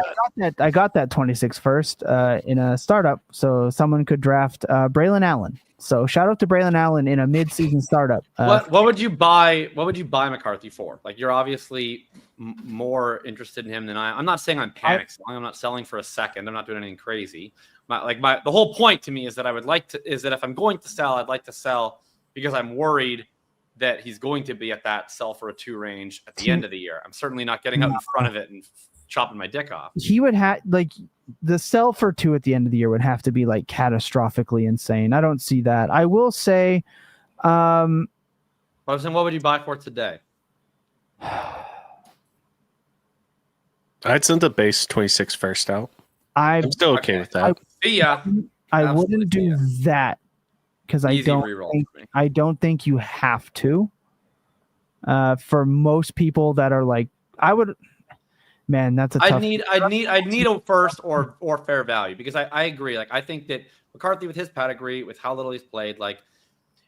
I got that 26 first in a startup, so someone could draft Braylon Allen. So shout out to Braylon Allen in a mid-season startup. What would you buy? What would you buy McCarthy for? Like, you're obviously more interested in him than I. I'm not saying I'm panicked. I'm not selling for a second. I'm not doing anything crazy. The whole point to me is that if I'm going to sell, I'd like to sell because I'm worried that he's going to be at that sell for a 2 range at the end of the year. I'm certainly not getting up in front of it and chopping my dick off. He would have like the sell for 2 at the end of the year would have to be like catastrophically insane. I don't see that. I will say, I was saying, what would you buy for today? I'd send the base 26 first out. I'm still okay with that. See ya. I wouldn't do that because I Easy don't reroll think, for me. I don't think you have to. For most people that are like, I would. Man, that's a tough. I'd need a first or fair value because I agree. Like I think that McCarthy with his pedigree, with how little he's played, like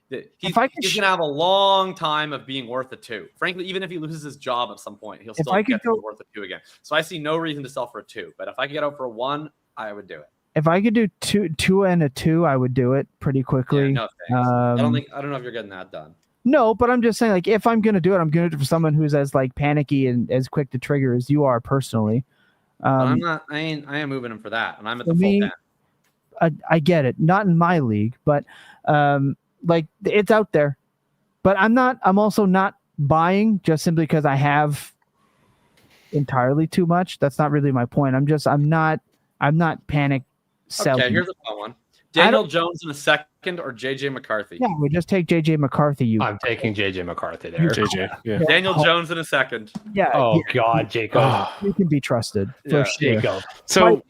he's gonna have a long time of being worth a 2. Frankly, even if he loses his job at some point, he'll still get to be worth a 2 again. So I see no reason to sell for a 2. But if I could get out for a 1, I would do it. If I could do two and a 2, I would do it pretty quickly. Yeah, no thanks. I don't know if you're getting that done. No, but I'm just saying, like, if I'm gonna do it, I'm gonna do it for someone who's as like panicky and as quick to trigger as you are personally. I'm not. I am moving him for that, and I'm at the me, full 10. I get it. Not in my league, but like it's out there. But I'm also not buying just simply because I have entirely too much. That's not really my point. I'm not panic selling. Okay, here's a fun one. Daniel Jones in a second or JJ McCarthy? Yeah, we just take JJ McCarthy. I'm taking JJ McCarthy there. JJ. Yeah. Daniel Jones in a second. Yeah. Oh God, Jacob. You can be trusted for Yeah, sure. Jacob. So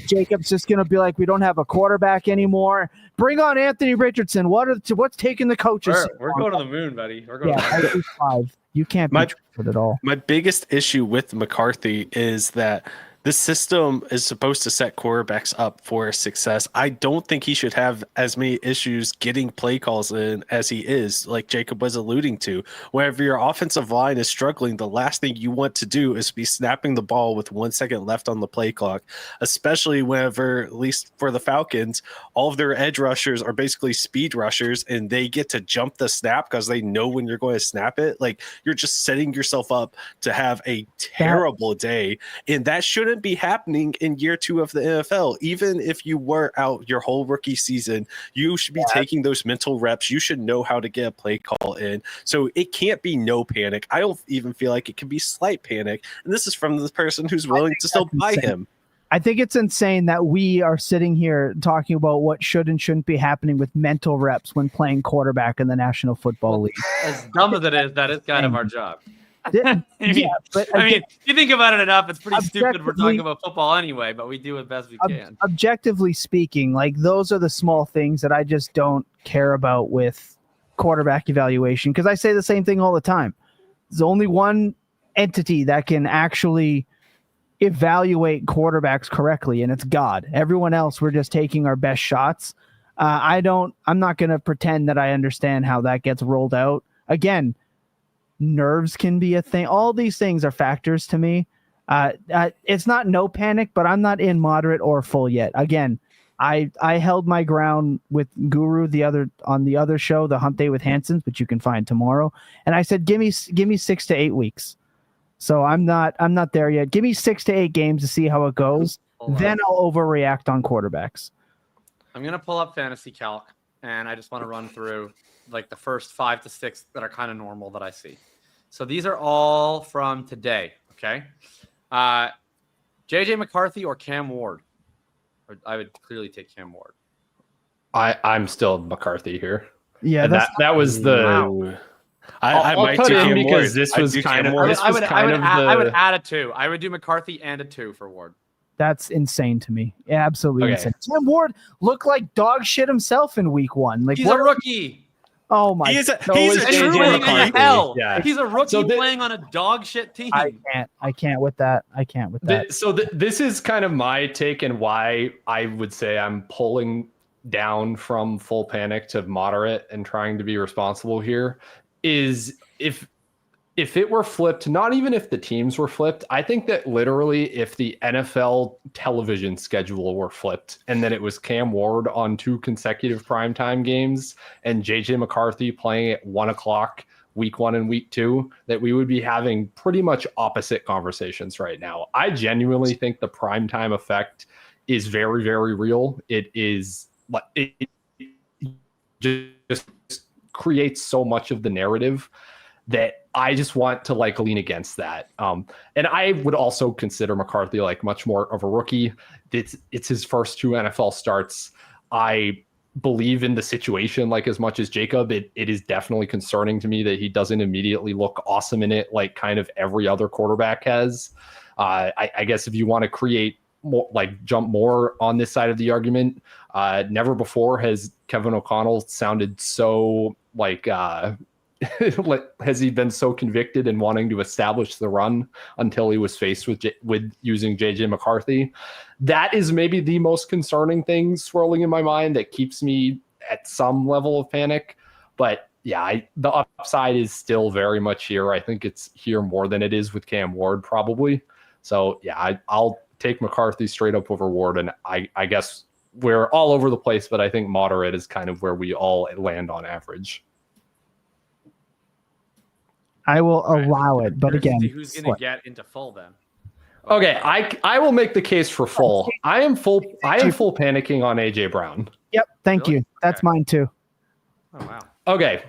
Jacob's just gonna be like, we don't have a quarterback anymore. Bring on Anthony Richardson. What's taking the coaches? We're going to the moon, buddy. We're going. Yeah, To the moon. 5. You can't be trusted at all. my biggest issue with McCarthy is that this system is supposed to set quarterbacks up for success. I don't think he should have as many issues getting play calls in as he is, like Jacob was alluding to. Whenever your offensive line is struggling, the last thing you want to do is be snapping the ball with 1 second left on the play clock, especially whenever, at least for the Falcons, all of their edge rushers are basically speed rushers and they get to jump the snap because they know when you're going to snap it. Like, you're just setting yourself up to have a terrible day, and that shouldn't be happening in year 2 of the NFL. Even if you were out your whole rookie season, you should be taking those mental reps. You should know how to get a play call in. So it can't be no panic. I don't even feel like it can be slight panic. And this is from the person who's willing to still buy him. I think it's insane that we are sitting here talking about what should and shouldn't be happening with mental reps when playing quarterback in the National Football League. As dumb as it is, that is kind of our job. Yeah, but if you think about it enough, it's pretty stupid. We're talking about football anyway, but we do it best we can. Objectively speaking, like those are the small things that I just don't care about with quarterback evaluation, because I say the same thing all the time. There's only one entity that can actually evaluate quarterbacks correctly, and it's God. Everyone else, we're just taking our best shots. I'm not going to pretend that I understand how that gets rolled out. Again, nerves can be a thing. All these things are factors to me. It's not no panic, but I'm not in moderate or full yet. Again, I held my ground with Guru on the other show, the Hump Day with Hanson's, which you can find tomorrow. And I said, give me 6 to 8 weeks. So I'm not there yet. Give me 6 to 8 games to see how it goes. Then I'll overreact on quarterbacks. I'm going to pull up Fantasy Calc, and I just want to run through like the first 5 to 6 that are kind of normal that I see. So these are all from today. Okay. JJ McCarthy or Cam Ward? I would clearly take Cam Ward. I'm still McCarthy here. Yeah. That was the, Wow. I I'll might put do it in Cam because Ward. this was kind of, I would add a 2. I would do McCarthy and a 2 for Ward. That's insane to me. Absolutely Okay. insane. Cam Ward looked like dog shit himself in week 1. Like, He's what a rookie. Oh my! He's a is true JJ Playing rookie. in the hell. Yeah. He's a rookie So playing on a dog shit team. I can't with that. I can't with that. This is kind of my take and why I would say I'm pulling down from full panic to moderate and trying to be responsible here. Is if it were flipped, not even if the teams were flipped, I think that literally if the NFL television schedule were flipped and then it was Cam Ward on 2 consecutive primetime games and JJ McCarthy playing at 1:00 week 1 and week 2, that we would be having pretty much opposite conversations right now. I genuinely think the primetime effect is very, very real. It just creates so much of the narrative that I just want to like lean against that. And I would also consider McCarthy like much more of a rookie. It's his first 2 NFL starts. I believe in the situation like as much as Jacob. It is definitely concerning to me that he doesn't immediately look awesome in it like kind of every other quarterback has. I guess if you want to create more, like jump more on this side of the argument, never before has Kevin O'Connell sounded so like has he been so convicted in wanting to establish the run until he was faced with using JJ McCarthy. That is maybe the most concerning thing swirling in my mind that keeps me at some level of panic. But yeah, the upside is still very much here. I think it's here more than it is with Cam Ward probably. So yeah, I'll take McCarthy straight up over Ward. And I guess we're all over the place, but I think moderate is kind of where we all land on average. I will allow it, but again, who's going to get into full then? Okay, I will make the case for full. I am full panicking on AJ Brown. Yep, thank you. That's mine too. Oh wow. Okay,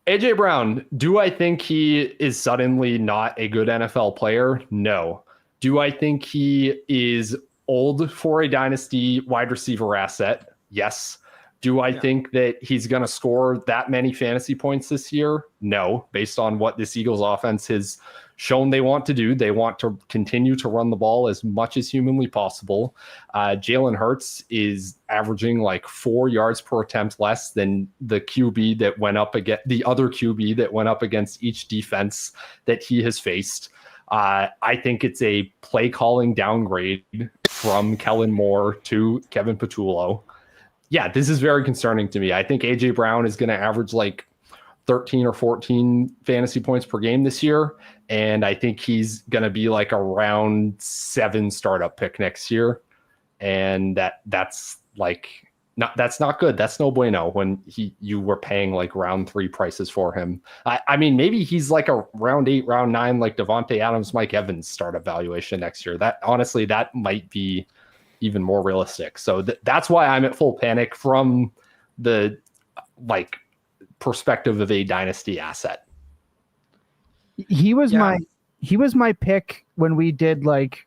AJ Brown. Do I think he is suddenly not a good NFL player? No. Do I think he is old for a dynasty wide receiver asset? Yes. Do I think that he's going to score that many fantasy points this year? No, based on what this Eagles offense has shown they want to do. They want to continue to run the ball as much as humanly possible. Jalen Hurts is averaging like 4 yards per attempt less than the QB that went up against the other QB that went up against each defense that he has faced. I think it's a play calling downgrade from Kellen Moore to Kevin Patullo. Yeah, this is very concerning to me. I think AJ Brown is going to average like 13 or 14 fantasy points per game this year. And I think he's going to be like a round 7 startup pick next year. And that's not good. That's no bueno when you were paying like round 3 prices for him. I mean, maybe he's like a round 8, round 9, like Devontae Adams, Mike Evans startup valuation next year. That honestly, that might be even more realistic. So that's why I'm at full panic from the like perspective of a dynasty asset. He was my pick when we did like,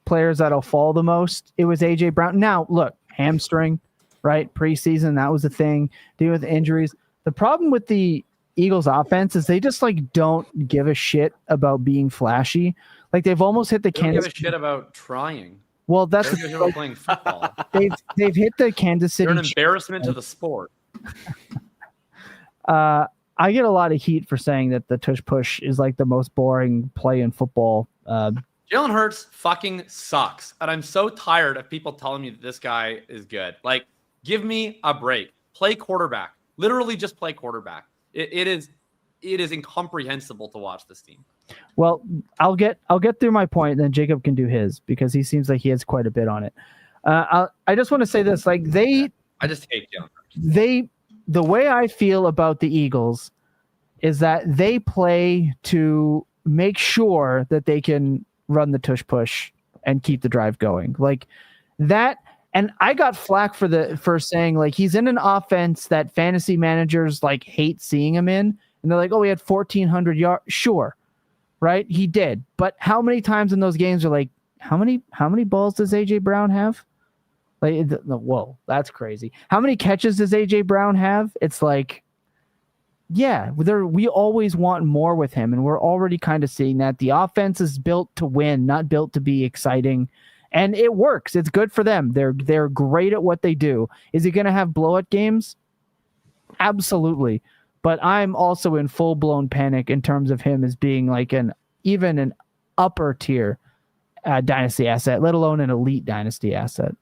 players that'll fall the most. It was AJ Brown. Now look, hamstring, right? Preseason, that was a thing. Dealing with injuries. The problem with the Eagles offense is they just like don't give a shit about being flashy. Like they've almost hit the Kansas. Give a shit about trying. Well, that's like, playing football. They've hit the Kansas City. They're an embarrassment to the sport. I get a lot of heat for saying that the tush push is like the most boring play in football. Jalen Hurts fucking sucks, and I'm so tired of people telling me that this guy is good. Like, give me a break. Play quarterback. Literally, just play quarterback. It is incomprehensible to watch this team. Well, I'll get through my point, and then Jacob can do his because he seems like he has quite a bit on it. I just want to say this: like I just hate Jalen Hurts. The way I feel about the Eagles is that they play to make sure that they can run the tush push and keep the drive going like that. And I got flack for saying like he's in an offense that fantasy managers like hate seeing him in. And they're like, oh, he had 1,400 yards. Sure. Right. He did. But how many times in those games are like, how many balls does AJ Brown have? Like, whoa, that's crazy. How many catches does AJ Brown have? It's like, yeah, we always want more with him. And we're already kind of seeing that the offense is built to win, not built to be exciting. And it works. It's good for them. They're great at what they do. Is he going to have blowout games? Absolutely. But I'm also in full blown panic in terms of him as being like even an upper tier dynasty asset, let alone an elite dynasty asset.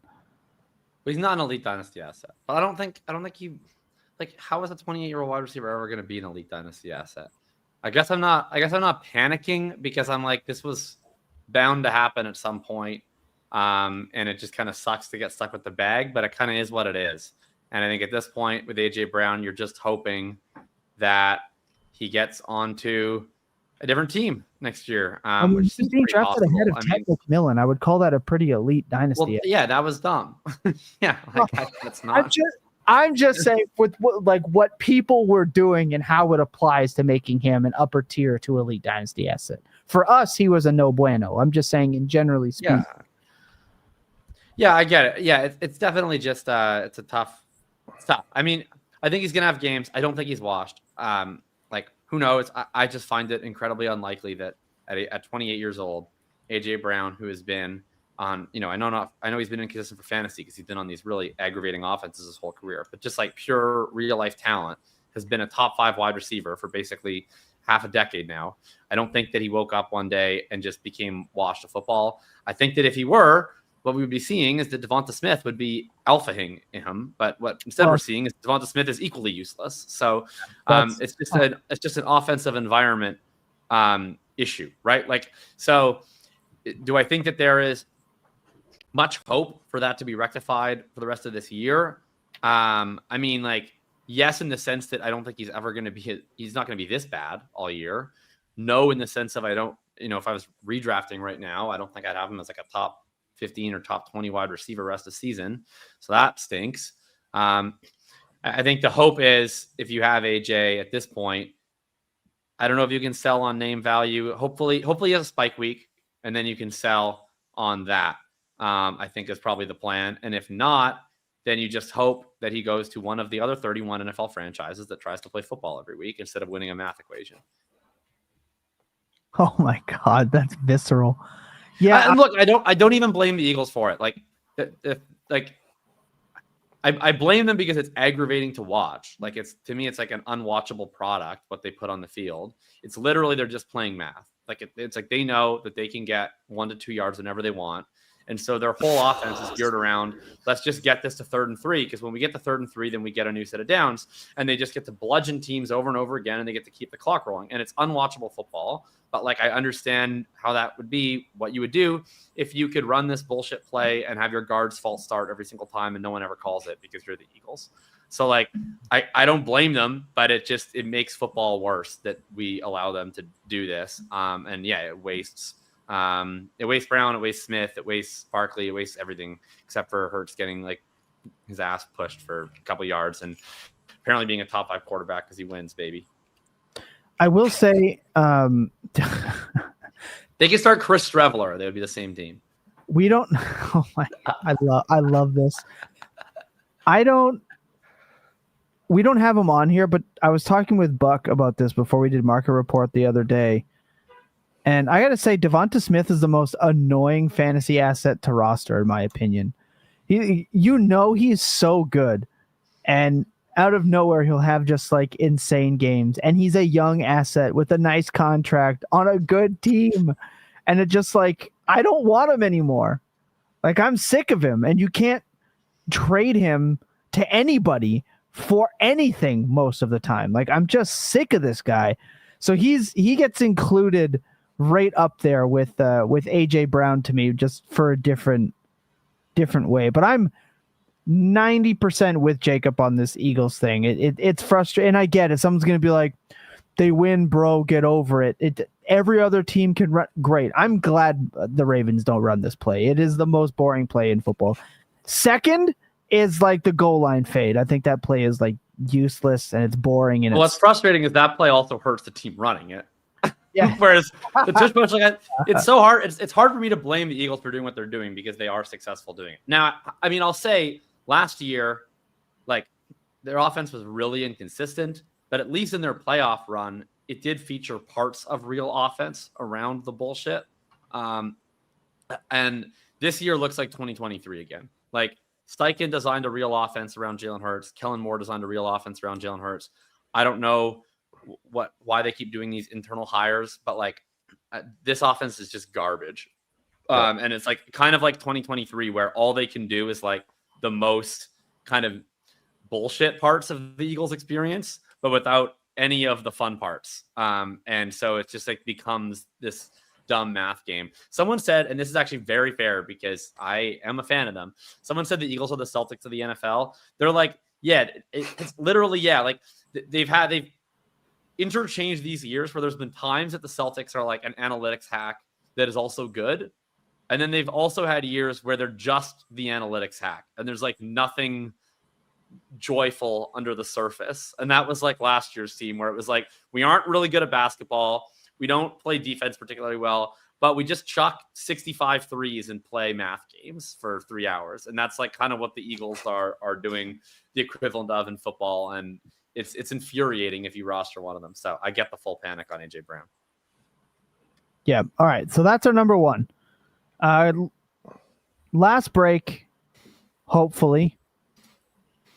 But he's not an elite dynasty asset. But I don't think he like how is a 28-year-old wide receiver ever going to be an elite dynasty asset? I guess I'm not panicking because I'm like this was bound to happen at some point. And it just kind of sucks to get stuck with the bag, but it kind of is what it is. And I think at this point with AJ Brown, you're just hoping that he gets onto a different team next year. Which he's being drafted ahead of Ted McMillan. I would call that a pretty elite dynasty. Well, yeah, that was dumb. Yeah, like, that's not. I'm just saying with what people were doing and how it applies to making him an upper tier to elite dynasty asset. For us, he was a no bueno. I'm just saying in generally speaking. Yeah, I get it. Yeah, it's definitely just it's tough. I mean, I think he's gonna have games. I don't think he's washed. Who knows? I just find it incredibly unlikely that at 28 years old, AJ Brown, who has been on, I know he's been inconsistent for fantasy because he's been on these really aggravating offenses his whole career, but just like pure real life talent, has been a top 5 wide receiver for basically half a decade now. I don't think that he woke up one day and just became washed of football. I think that if he were, what we would be seeing is that Devonta Smith would be alphaing him, but what instead we're seeing is Devonta Smith is equally useless. So it's just an offensive environment issue, right? So do I think that there is much hope for that to be rectified for the rest of this year? Yes, in the sense that I don't think he's not going to be this bad all year. No, in the sense of if I was redrafting right now, I don't think I'd have him as like a top 15 or top 20 wide receiver rest of the season. So that stinks. I think the hope is if you have AJ at this point, I don't know if you can sell on name value. Hopefully he has a spike week and then you can sell on that. I think is probably the plan. And if not, then you just hope that he goes to one of the other 31 NFL franchises that tries to play football every week instead of winning a math equation. Oh my God, that's visceral. Yeah, look, I don't even blame the Eagles for it. I blame them because it's aggravating to watch. To me, it's like an unwatchable product what they put on the field. It's literally they're just playing math. It's like they know that they can get 1 to 2 yards whenever they want. And so their whole offense is geared around, let's just get this to 3rd and 3, because when we get to 3rd and 3, then we get a new set of downs, and they just get to bludgeon teams over and over again, and they get to keep the clock rolling. And it's unwatchable football. But I understand how that would be what you would do if you could run this bullshit play and have your guards false start every single time and no one ever calls it because you're the Eagles. So I don't blame them, but it makes football worse that we allow them to do this. It wastes Brown, it wastes Smith, it wastes Barkley, it wastes everything except for Hurts getting his ass pushed for a couple yards and apparently being a top 5 quarterback because he wins, baby. I will say they can start Chris Streveler. They would be the same team. We don't. Oh my! I love this. We don't have him on here, but I was talking with Buck about this before we did Market Report the other day, and I got to say, Devonta Smith is the most annoying fantasy asset to roster, in my opinion. He's so good, and out of nowhere, he'll have just insane games. And he's a young asset with a nice contract on a good team. And it just I don't want him anymore. I'm sick of him. And you can't trade him to anybody for anything most of the time. I'm just sick of this guy. So he gets included right up there with AJ Brown to me, just for a different way. But I'm 90% with Jacob on this Eagles thing. It's frustrating, and I get it. Someone's going to be like, they win, bro, get over it. Every other team can run. Great. I'm glad the Ravens don't run this play. It is the most boring play in football. Second is the goal line fade. I think that play is useless and it's boring. And what's frustrating is that play also hurts the team running it. Yeah. Whereas the tush push, it's so hard. It's hard for me to blame the Eagles for doing what they're doing because they are successful doing it. Now, I'll say, last year, their offense was really inconsistent, but at least in their playoff run, it did feature parts of real offense around the bullshit. And this year looks like 2023 again. Steichen designed a real offense around Jalen Hurts. Kellen Moore designed a real offense around Jalen Hurts. I don't know why they keep doing these internal hires, but this offense is just garbage. And it's kind of like 2023 where all they can do is the most kind of bullshit parts of the Eagles experience, but without any of the fun parts. And so it just becomes this dumb math game. Someone said, and this is actually very fair because I am a fan of them. Someone said the Eagles are the Celtics of the NFL. They're it's literally, they've interchanged these years where there's been times that the Celtics are an analytics hack that is also good. And then they've also had years where they're just the analytics hack and there's nothing joyful under the surface. And that was like last year's team where it was like, we aren't really good at basketball. We don't play defense particularly well, but we just chuck 65 threes and play math games for 3 hours. And that's like kind of what the Eagles are doing the equivalent of in football. And it's infuriating if you roster one of them. So I get the full panic on AJ Brown. Yeah. All right. So that's our number one. Last break, hopefully.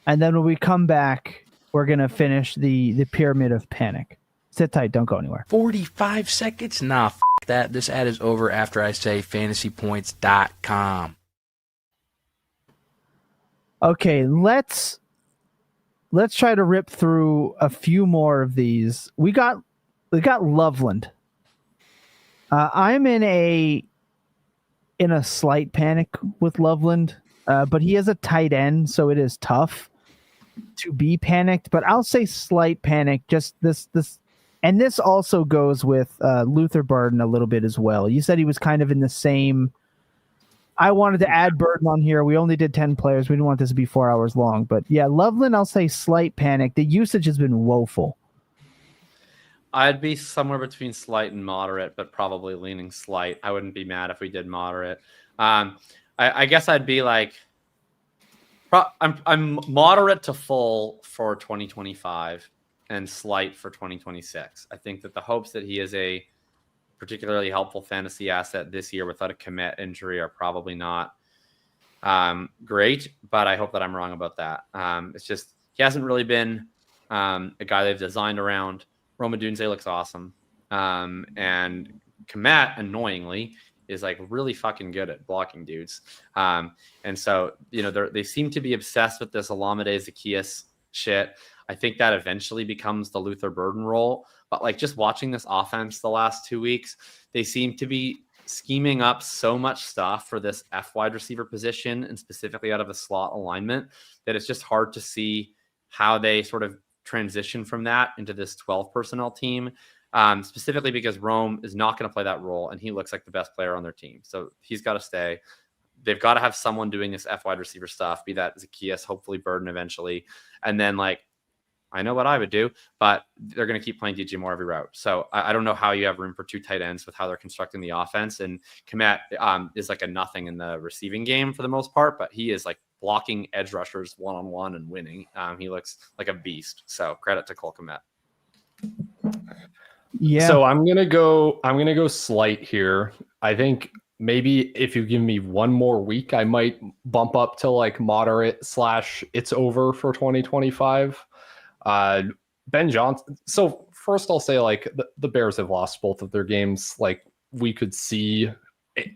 And then when we come back, we're going to finish the pyramid of panic. Sit tight. Don't go anywhere. 45 seconds? Nah, that. This ad is over after I say fantasypoints.com. Okay, let's try to rip through a few more of these. We got Loveland. I'm in a slight panic with Loveland, but he is a tight end, so it is tough to be panicked. But I'll say slight panic. Just this, and this also goes with Luther Burden a little bit as well. You said he was kind of in the same. I wanted to add Burden on here. We only did 10 players. We didn't want this to be 4 hours long. But yeah, Loveland, I'll say slight panic. The usage has been woeful. I'd be somewhere between slight and moderate, but probably leaning slight. I wouldn't be mad if we did moderate. I guess I'd be like, I'm moderate to full for 2025 and slight for 2026. I think that the hopes that he is a particularly helpful fantasy asset this year without a commit injury are probably not great, but I hope that I'm wrong about that. It's just, he hasn't really been a guy they've designed around. Rome Odunze looks awesome. And Komet, annoyingly, is like really fucking good at blocking dudes. And so, they seem to be obsessed with this Olamide Zaccheaus shit. I think that eventually becomes the Luther Burden role. But like just watching this offense the last 2 weeks, they seem to be scheming up so much stuff for this F wide receiver position and specifically out of a slot alignment that it's just hard to see how they sort of transition from that into this 12 personnel team, specifically because Rome is not going to play that role and he looks like the best player on their team. So he's got to stay. They've got to have someone doing this F wide receiver stuff, be that Zaccheaus, hopefully Burden eventually. And then I know what I would do, but they're going to keep playing DJ Moore every route. So I don't know how you have room for two tight ends with how they're constructing the offense. And Komet is like a nothing in the receiving game for the most part, but he is like blocking edge rushers one-on-one and winning. He looks like a beast. So credit to Cole Komet. Yeah. So I'm gonna go slight here. I think maybe if you give me one more week, I might bump up to like moderate / it's over for 2025. Ben Johnson. So first I'll say like the Bears have lost both of their games. Like we could see,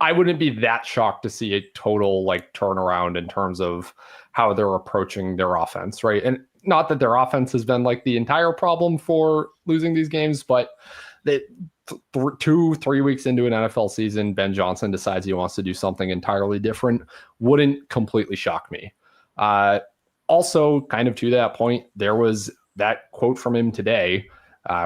I wouldn't be that shocked to see a total like turnaround in terms of how they're approaching their offense. Right. And not that their offense has been like the entire problem for losing these games, but that 2-3 weeks into an NFL season, Ben Johnson decides he wants to do something entirely different. Wouldn't completely shock me. Also, kind of to that point, there was that quote from him today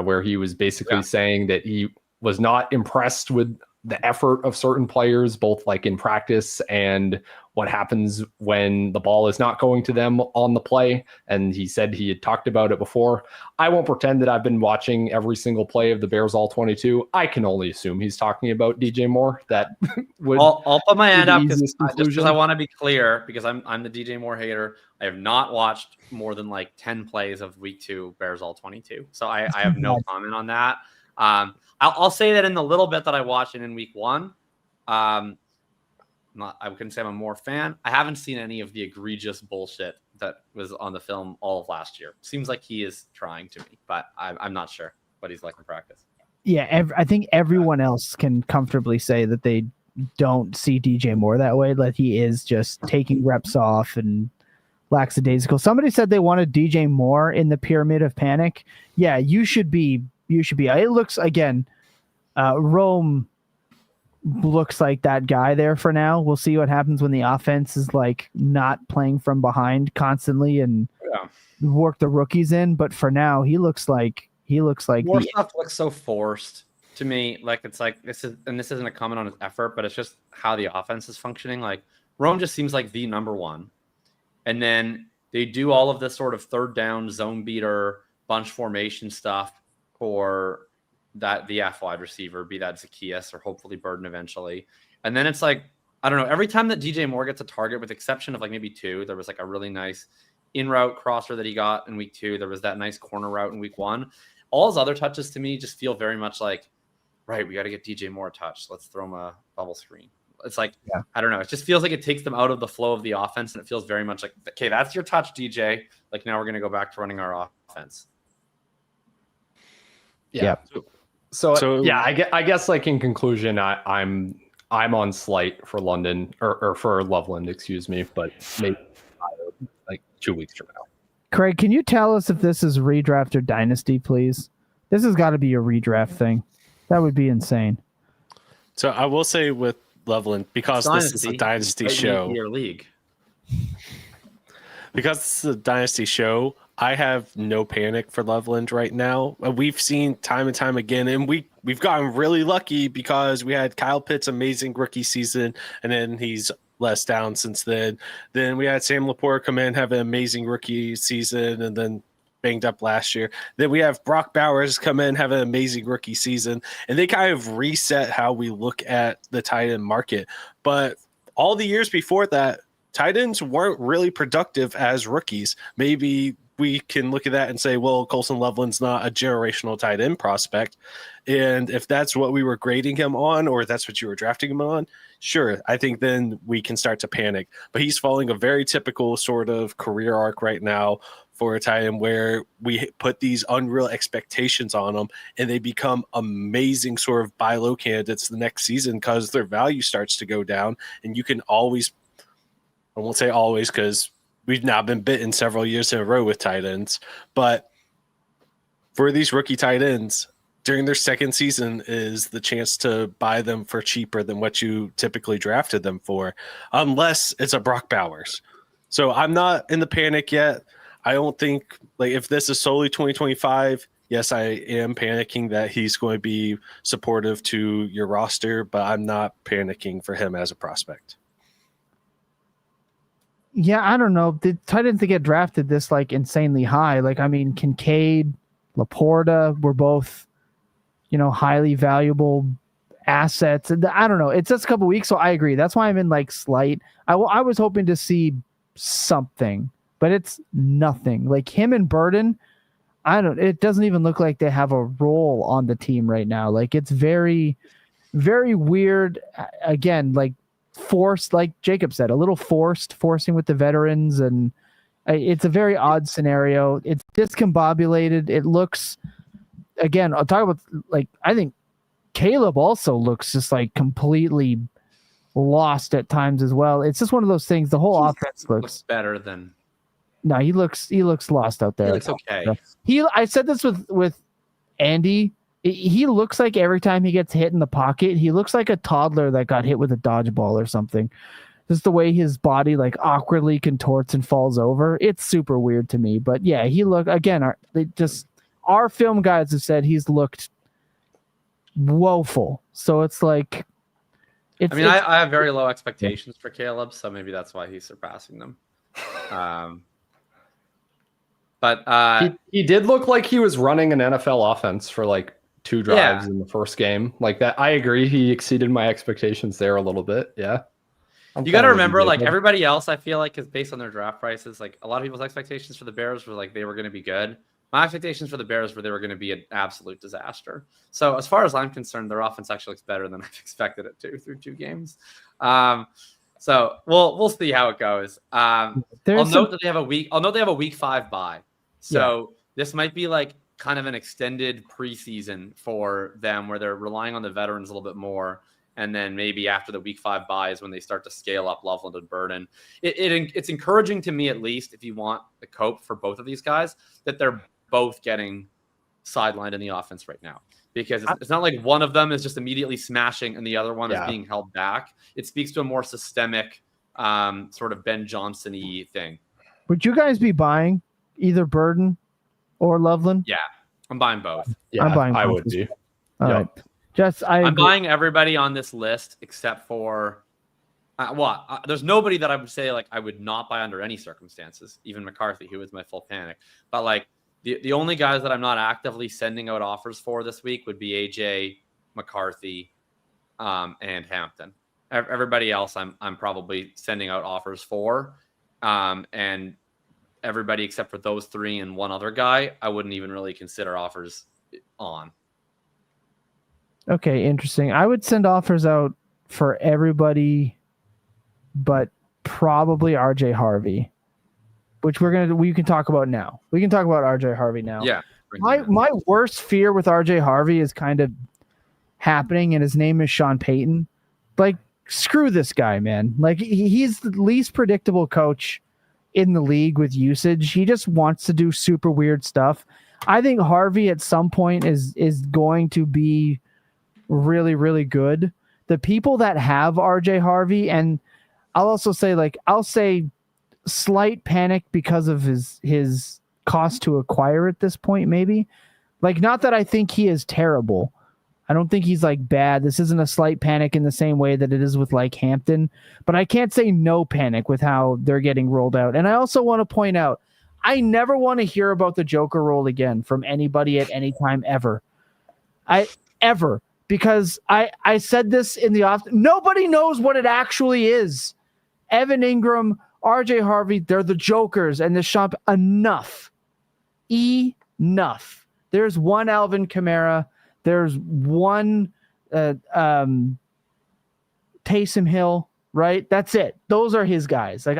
where he was basically saying that he was not impressed with the effort of certain players, both like in practice and what happens when the ball is not going to them on the play. And he said he had talked about it before. I won't pretend that I've been watching every single play of the Bears all 22. I can only assume he's talking about DJ Moore. That would I'll put my hand up just because I want to be clear, because I'm the DJ Moore hater. I have not watched more than like 10 plays of week 2 Bears all 22. So I have no comment on that. I'll say that in the little bit that I watched it in week 1, I couldn't say I'm a Moore fan. I haven't seen any of the egregious bullshit that was on the film all of last year. Seems like he is trying to me, but I'm not sure what he's like in practice. Yeah, I think everyone else can comfortably say that they don't see DJ Moore that way, that he is just taking reps off and lackadaisical. Somebody said they wanted DJ Moore in the pyramid of panic. Yeah, you should be. It looks, again, Rome looks like that guy there for now. We'll see what happens when the offense is like not playing from behind constantly and work the rookies in. But for now, he looks like more stuff looks so forced to me. Like it's like this isn't a comment on his effort, but it's just how the offense is functioning. Like Rome just seems like the number one, and then they do all of this sort of third down zone beater bunch formation stuff for the F wide receiver, be that Zacchaeus or hopefully Burden eventually. And then it's like, I don't know, every time that DJ Moore gets a target, with exception of like maybe 2, there was like a really nice in-route crosser that he got in week 2. There was that nice corner route in week 1. All his other touches to me just feel very much like, right, we got to get DJ Moore a touch. Let's throw him a bubble screen. It's like, I don't know. It just feels like it takes them out of the flow of the offense, and it feels very much like, okay, that's your touch, DJ. Like, now we're going to go back to running our offense. Yeah. So yeah, I guess like in conclusion, I'm on slight for London or for Loveland, excuse me, but maybe like 2 weeks from now. Craig, can you tell us if this is redraft or dynasty, please? This has got to be a redraft thing. That would be insane. So I will say with Loveland, because this is a dynasty show. Your league. Because this is a dynasty show, I have no panic for Loveland right now. We've seen time and time again, and we've gotten really lucky because we had Kyle Pitts' amazing rookie season, and then he's less down since then. Then we had Sam Laporte come in, have an amazing rookie season, and then banged up last year. Then we have Brock Bowers come in, have an amazing rookie season, and they kind of reset how we look at the tight end market. But all the years before that, tight ends weren't really productive as rookies. Maybe we can look at that and say, well, Colston Loveland's not a generational tight end prospect. And if that's what we were grading him on, or that's what you were drafting him on, sure, I think then we can start to panic. But he's following a very typical sort of career arc right now for a tight end where we put these unreal expectations on them and they become amazing sort of buy low candidates the next season because their value starts to go down. And you can always, I won't say always because we've now been bitten several years in a row with tight ends, but for these rookie tight ends, during their second season is the chance to buy them for cheaper than what you typically drafted them for, unless it's a Brock Bowers. So I'm not in the panic yet. I don't think, like, if this is solely 2025, yes, I am panicking that he's going to be supportive to your roster, but I'm not panicking for him as a prospect. Yeah, I don't know. The tight ends that get drafted this like insanely high. Like, I mean, Kincaid, Laporta were both, highly valuable assets. And I don't know. It's just a couple weeks, so I agree. That's why I'm in like slight. I was hoping to see something, but it's nothing. Like him and Burden, it doesn't even look like they have a role on the team right now. Like it's very, very weird. Again, like forced, like Jacob said, a little forcing with the veterans. And it's a very odd scenario. It's discombobulated. It looks, again, I'll talk about, like, I think Kaleb also looks just like completely lost at times as well. It's just one of those things. The whole offense looks better than. No, he looks lost out there. He looks okay. I said this with Andy. He looks like every time he gets hit in the pocket, he looks like a toddler that got hit with a dodgeball or something. Just the way his body like awkwardly contorts and falls over. It's super weird to me. But yeah, our film guys have said he's looked woeful. So it's like, I have very low expectations for Kaleb, so maybe that's why he's surpassing them. But he did look like he was running an NFL offense for like 2 drives in the first game. Like that, I agree. He exceeded my expectations there a little bit. Yeah. You got to remember, like everybody else, I feel like is based on their draft prices. Like a lot of people's expectations for the Bears were like they were going to be good. My expectations for the Bears were they were going to be an absolute disaster. So as far as I'm concerned, their offense actually looks better than I've expected it to through 2 games. So we'll see how it goes. I'll note they have a week 5 bye. So this might be like kind of an extended preseason for them where they're relying on the veterans a little bit more. And then maybe after the week 5 bye is when they start to scale up Loveland and Burden. It's encouraging to me, at least, if you want the cope for both of these guys, that they're both getting sidelined in the offense right now. Because it's not like one of them is just immediately smashing and the other one is being held back. It speaks to a more systemic sort of Ben Johnson-y thing. Would you guys be buying either Burden or Loveland? Yeah, I'm buying both. Yeah, I'm buying both. I would be. All right. I'm buying everybody on this list except for There's nobody that I would say like I would not buy under any circumstances, even McCarthy, who was my full panic. But like the only guys that I'm not actively sending out offers for this week would be AJ, McCarthy, and Hampton. Everybody else I'm probably sending out offers for. And everybody except for those three and one other guy, I wouldn't even really consider offers on. Okay, interesting. I would send offers out for everybody but probably RJ Harvey, which we can talk about now. We can talk about RJ Harvey now. Yeah. My worst fear with RJ Harvey is kind of happening, and his name is Sean Payton. Like, screw this guy, man. Like, he's the least predictable coach in the league with usage. He just wants to do super weird stuff. I think Harvey at some point is going to be really, really good. The people that have RJ Harvey, and I'll also say, like, I'll say slight panic because of his cost to acquire at this point, maybe. Like, not that I think he is terrible. I don't think he's like bad. This isn't a slight panic in the same way that it is with like Hampton, but I can't say no panic with how they're getting rolled out. And I also want to point out, I never want to hear about the Joker roll again from anybody at any time ever. Because I said this in the off. Nobody knows what it actually is. Evan Ingram, RJ Harvey, they're the Jokers, and the shop. Enough. There's one Alvin Kamara. There's one Taysom Hill, right? That's it. Those are his guys. Like,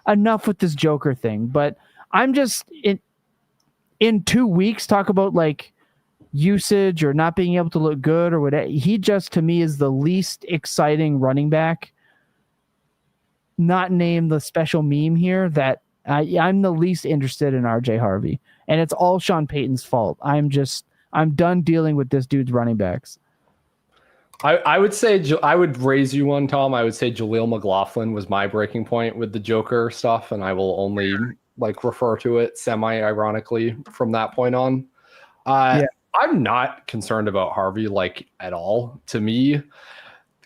enough with this Joker thing. But I'm just in 2 weeks talk about like usage or not being able to look good or whatever. He just, to me, is the least exciting running back. Not named the special meme here, that I'm the least interested in RJ Harvey. And it's all Sean Payton's fault. I'm done dealing with this dude's running backs. I would say, I would raise you one, Tom. I would say Jaleel McLaughlin was my breaking point with the Joker stuff, and I will only like refer to it semi-ironically from that point on. I'm not concerned about Harvey like at all. To me,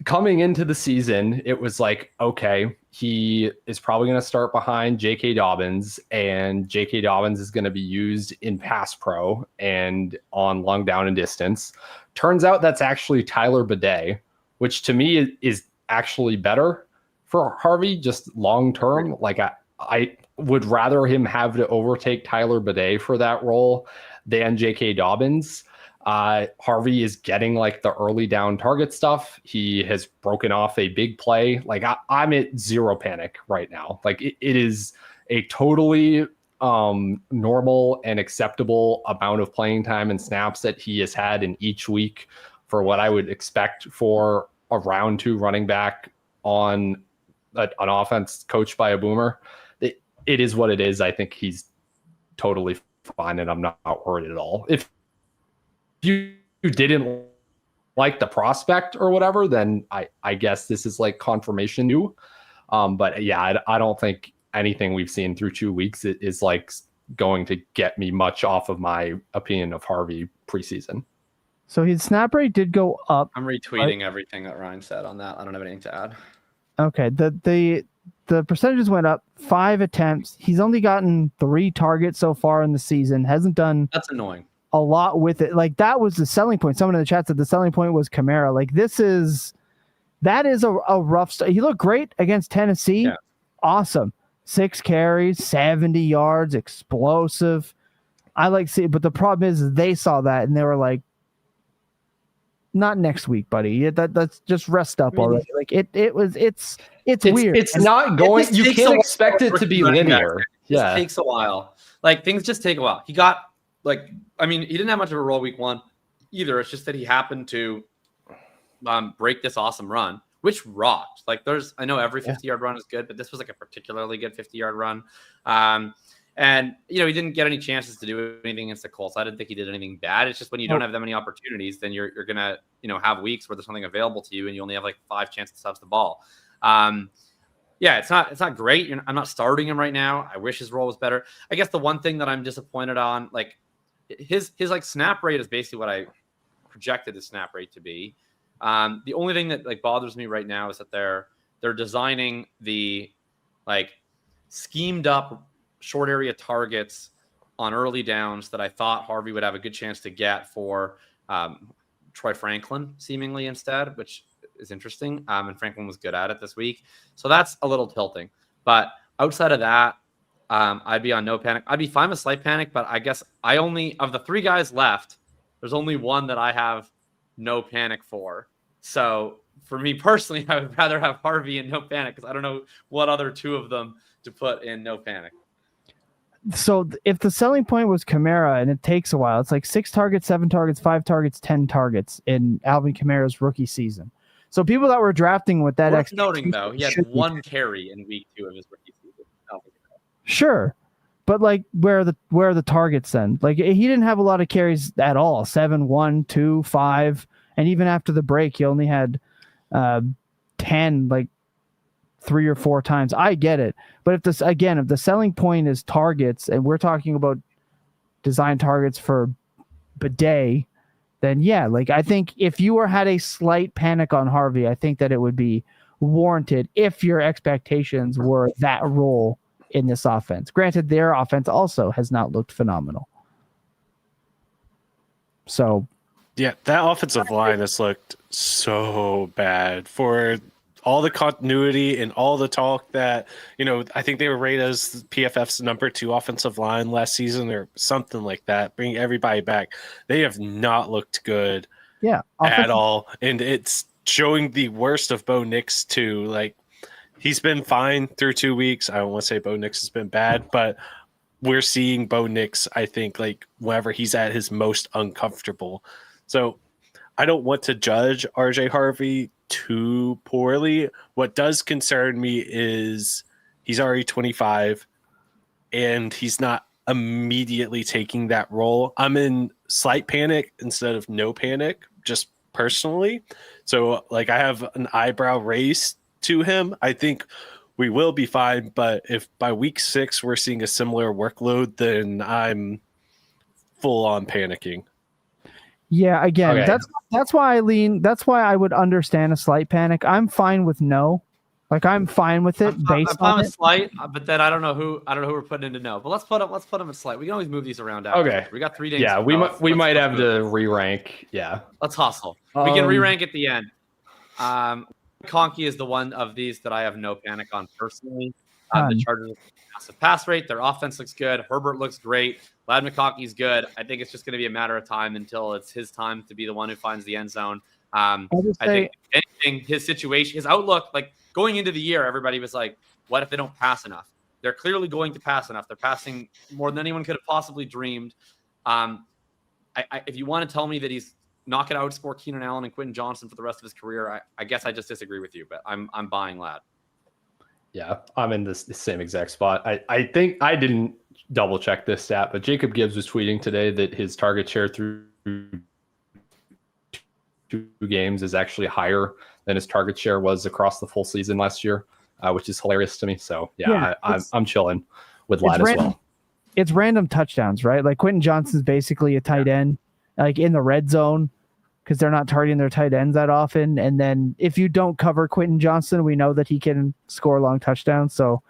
coming into the season, it was like, okay, he is probably going to start behind J.K. Dobbins, and J.K. Dobbins is going to be used in pass pro and on long down and distance. Turns out that's actually Tyler Bidet, which to me is actually better for Harvey, just long term. Like, I would rather him have to overtake Tyler Bidet for that role than J.K. Dobbins. Harvey is getting like the early down target stuff. He has broken off a big play. Like, I'm at zero panic right now. Like, it is a totally normal and acceptable amount of playing time and snaps that he has had in each week for what I would expect for a round 2 running back on an offense coached by a boomer. It is what it is. I think he's totally fine, and I'm not worried at all. If you didn't like the prospect or whatever, then I guess this is like confirmation new. But yeah, I don't think anything we've seen through 2 weeks is like going to get me much off of my opinion of Harvey preseason. So his snap rate did go up. I'm retweeting everything that Ryan said on that. I don't have anything to add. Okay. The percentages went up 5 attempts. He's only gotten 3 targets so far in the season. Hasn't done That's annoying. a lot with it. Like, that was the selling point. Someone in the chat said the selling point was Kamara. Like, that is a rough start. He looked great against Tennessee. Yeah. Awesome. 6 carries, 70 yards, explosive. I like see it, but the problem is they saw that and they were like, not next week, buddy. That's just rest up already. Like, it's weird. It's not going. You can't expect it to be linear. Yeah, it takes a while. Like, things just take a while. He got he didn't have much of a role week 1 either. It's just that he happened to break this awesome run, which rocked. Like, I know every 50-yard run is good, but this was like a particularly good 50-yard run. And, he didn't get any chances to do anything against the Colts. I didn't think he did anything bad. It's just when you don't have that many opportunities, then you're going to, have weeks where there's something available to you and you only have like 5 chances to touch the ball. It's not great. I'm not starting him right now. I wish his role was better. I guess the one thing that I'm disappointed on, like his like snap rate is basically what I projected his snap rate to be. The only thing that like bothers me right now is that they're they're designing the schemed up short area targets on early downs that I thought Harvey would have a good chance to get for Troy Franklin seemingly instead, which is interesting. And Franklin was good at it this week. So that's a little tilting. But outside of that, I'd be on no panic. I'd be fine with slight panic, but I guess of the 3 guys left, there's only one that I have no panic for. So for me personally, I would rather have Harvey and no panic because I don't know what other 2 of them to put in no panic. So if the selling point was Kamara and it takes a while, it's like 6 targets, 7 targets, 5 targets, 10 targets in Alvin Kamara's rookie season. So people that were drafting with that Worth noting though, he had 1 carry in week 2 of his rookie season. Sure. But where are the targets then? He didn't have a lot of carries at all. 7, 1, 2, 5. And even after the break, he only had 10, 3 or 4 times. I get it. But if the selling point is targets and we're talking about design targets for Bidet, then yeah, I think if you had a slight panic on Harvey, I think that it would be warranted if your expectations were that role in this offense. Granted, their offense also has not looked phenomenal. So yeah, that offensive line has looked so bad for all the continuity and all the talk that, I think they were rated as PFF's number 2 offensive line last season or something like that. Bring everybody back. They have not looked good at all. And it's showing the worst of Bo Nix too. He's been fine through 2 weeks. I don't want to say Bo Nix has been bad, but we're seeing Bo Nix, I think, whenever he's at his most uncomfortable. So I don't want to judge RJ Harvey too poorly. What does concern me is he's already 25 and he's not immediately taking that role. I'm in slight panic instead of no panic, just personally. So I have an eyebrow raised to him. I think we will be fine, but if by week 6 we're seeing a similar workload, then I'm full on panicking. Yeah, again, Okay. that's why I lean. That's why I would understand a slight panic. I'm fine with no. I'm fine with it based on it. Slight, but then I don't know who we're putting into no. But let's put him at slight. We can always move these around. Okay, we got 3 days. Yeah, we might have to re-rank. Yeah, let's hustle. We can re-rank at the end. McConkey is the one of these that I have no panic on personally. The Chargers massive pass rate. Their offense looks good. Herbert looks great. Ladd McConkey's good. I think it's just going to be a matter of time until it's his time to be the one who finds the end zone. I think anything, his situation, his outlook, going into the year, everybody was like, what if they don't pass enough? They're clearly going to pass enough. They're passing more than anyone could have possibly dreamed. If you want to tell me that he's not going to outscore Keenan Allen and Quentin Johnson for the rest of his career, I guess I just disagree with you, but I'm buying Ladd. Yeah, I'm in the same exact spot. I think I didn't double check this stat, but Jacob Gibbs was tweeting today that his target share through 2 games is actually higher than his target share was across the full season last year, which is hilarious to me. So I'm chilling with Ladd as well. It's random touchdowns, right? Quentin Johnson's basically a tight end, in the red zone, because they're not targeting their tight ends that often. And then if you don't cover Quentin Johnson, we know that he can score long touchdowns. So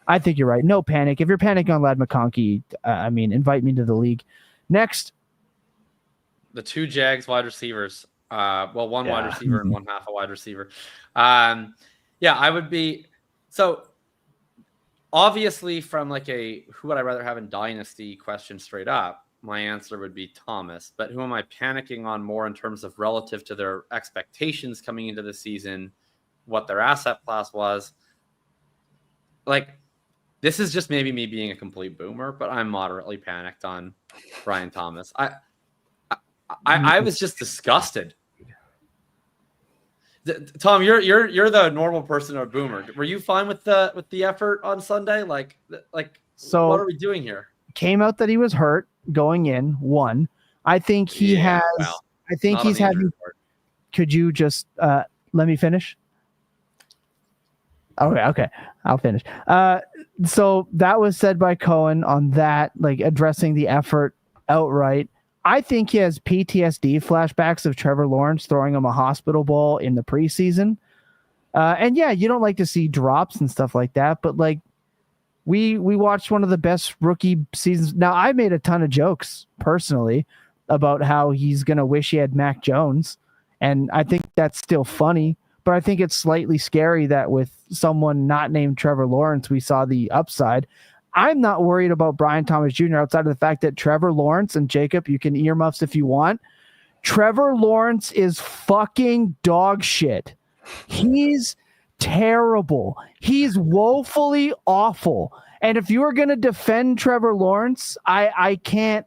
I think you're right. No panic. If you're panicking on Ladd McConkey, invite me to the league. Next. The 2 Jags wide receivers. One wide receiver and one half a wide receiver. I would be. So obviously from who would I rather have in Dynasty question straight up, my answer would be Thomas. But who am I panicking on more in terms of relative to their expectations coming into the season, what their asset class was? This is just maybe me being a complete boomer, but I'm moderately panicked on Brian Thomas. I was just disgusted. Tom, you're the normal person or boomer. Were you fine with the effort on Sunday? So what are we doing here? Came out that he was hurt going in. One, I think he has. Well, I think he's having. Could you just let me finish? Okay, I'll finish. So that was said by Cohen on that, addressing the effort outright. I think he has PTSD flashbacks of Trevor Lawrence throwing him a hospital ball in the preseason. And yeah, you don't like to see drops and stuff like that, but like we watched one of the best rookie seasons. Now, I made a ton of jokes personally about how he's going to wish he had Mac Jones, and I think that's still funny, but I think it's slightly scary that with someone not named Trevor Lawrence, we saw the upside. I'm not worried about Brian Thomas Jr. outside of the fact that Trevor Lawrence, and Jacob, you can earmuffs if you want, Trevor Lawrence is fucking dog shit. He's terrible. He's woefully awful. And if you are going to defend Trevor Lawrence, I can't.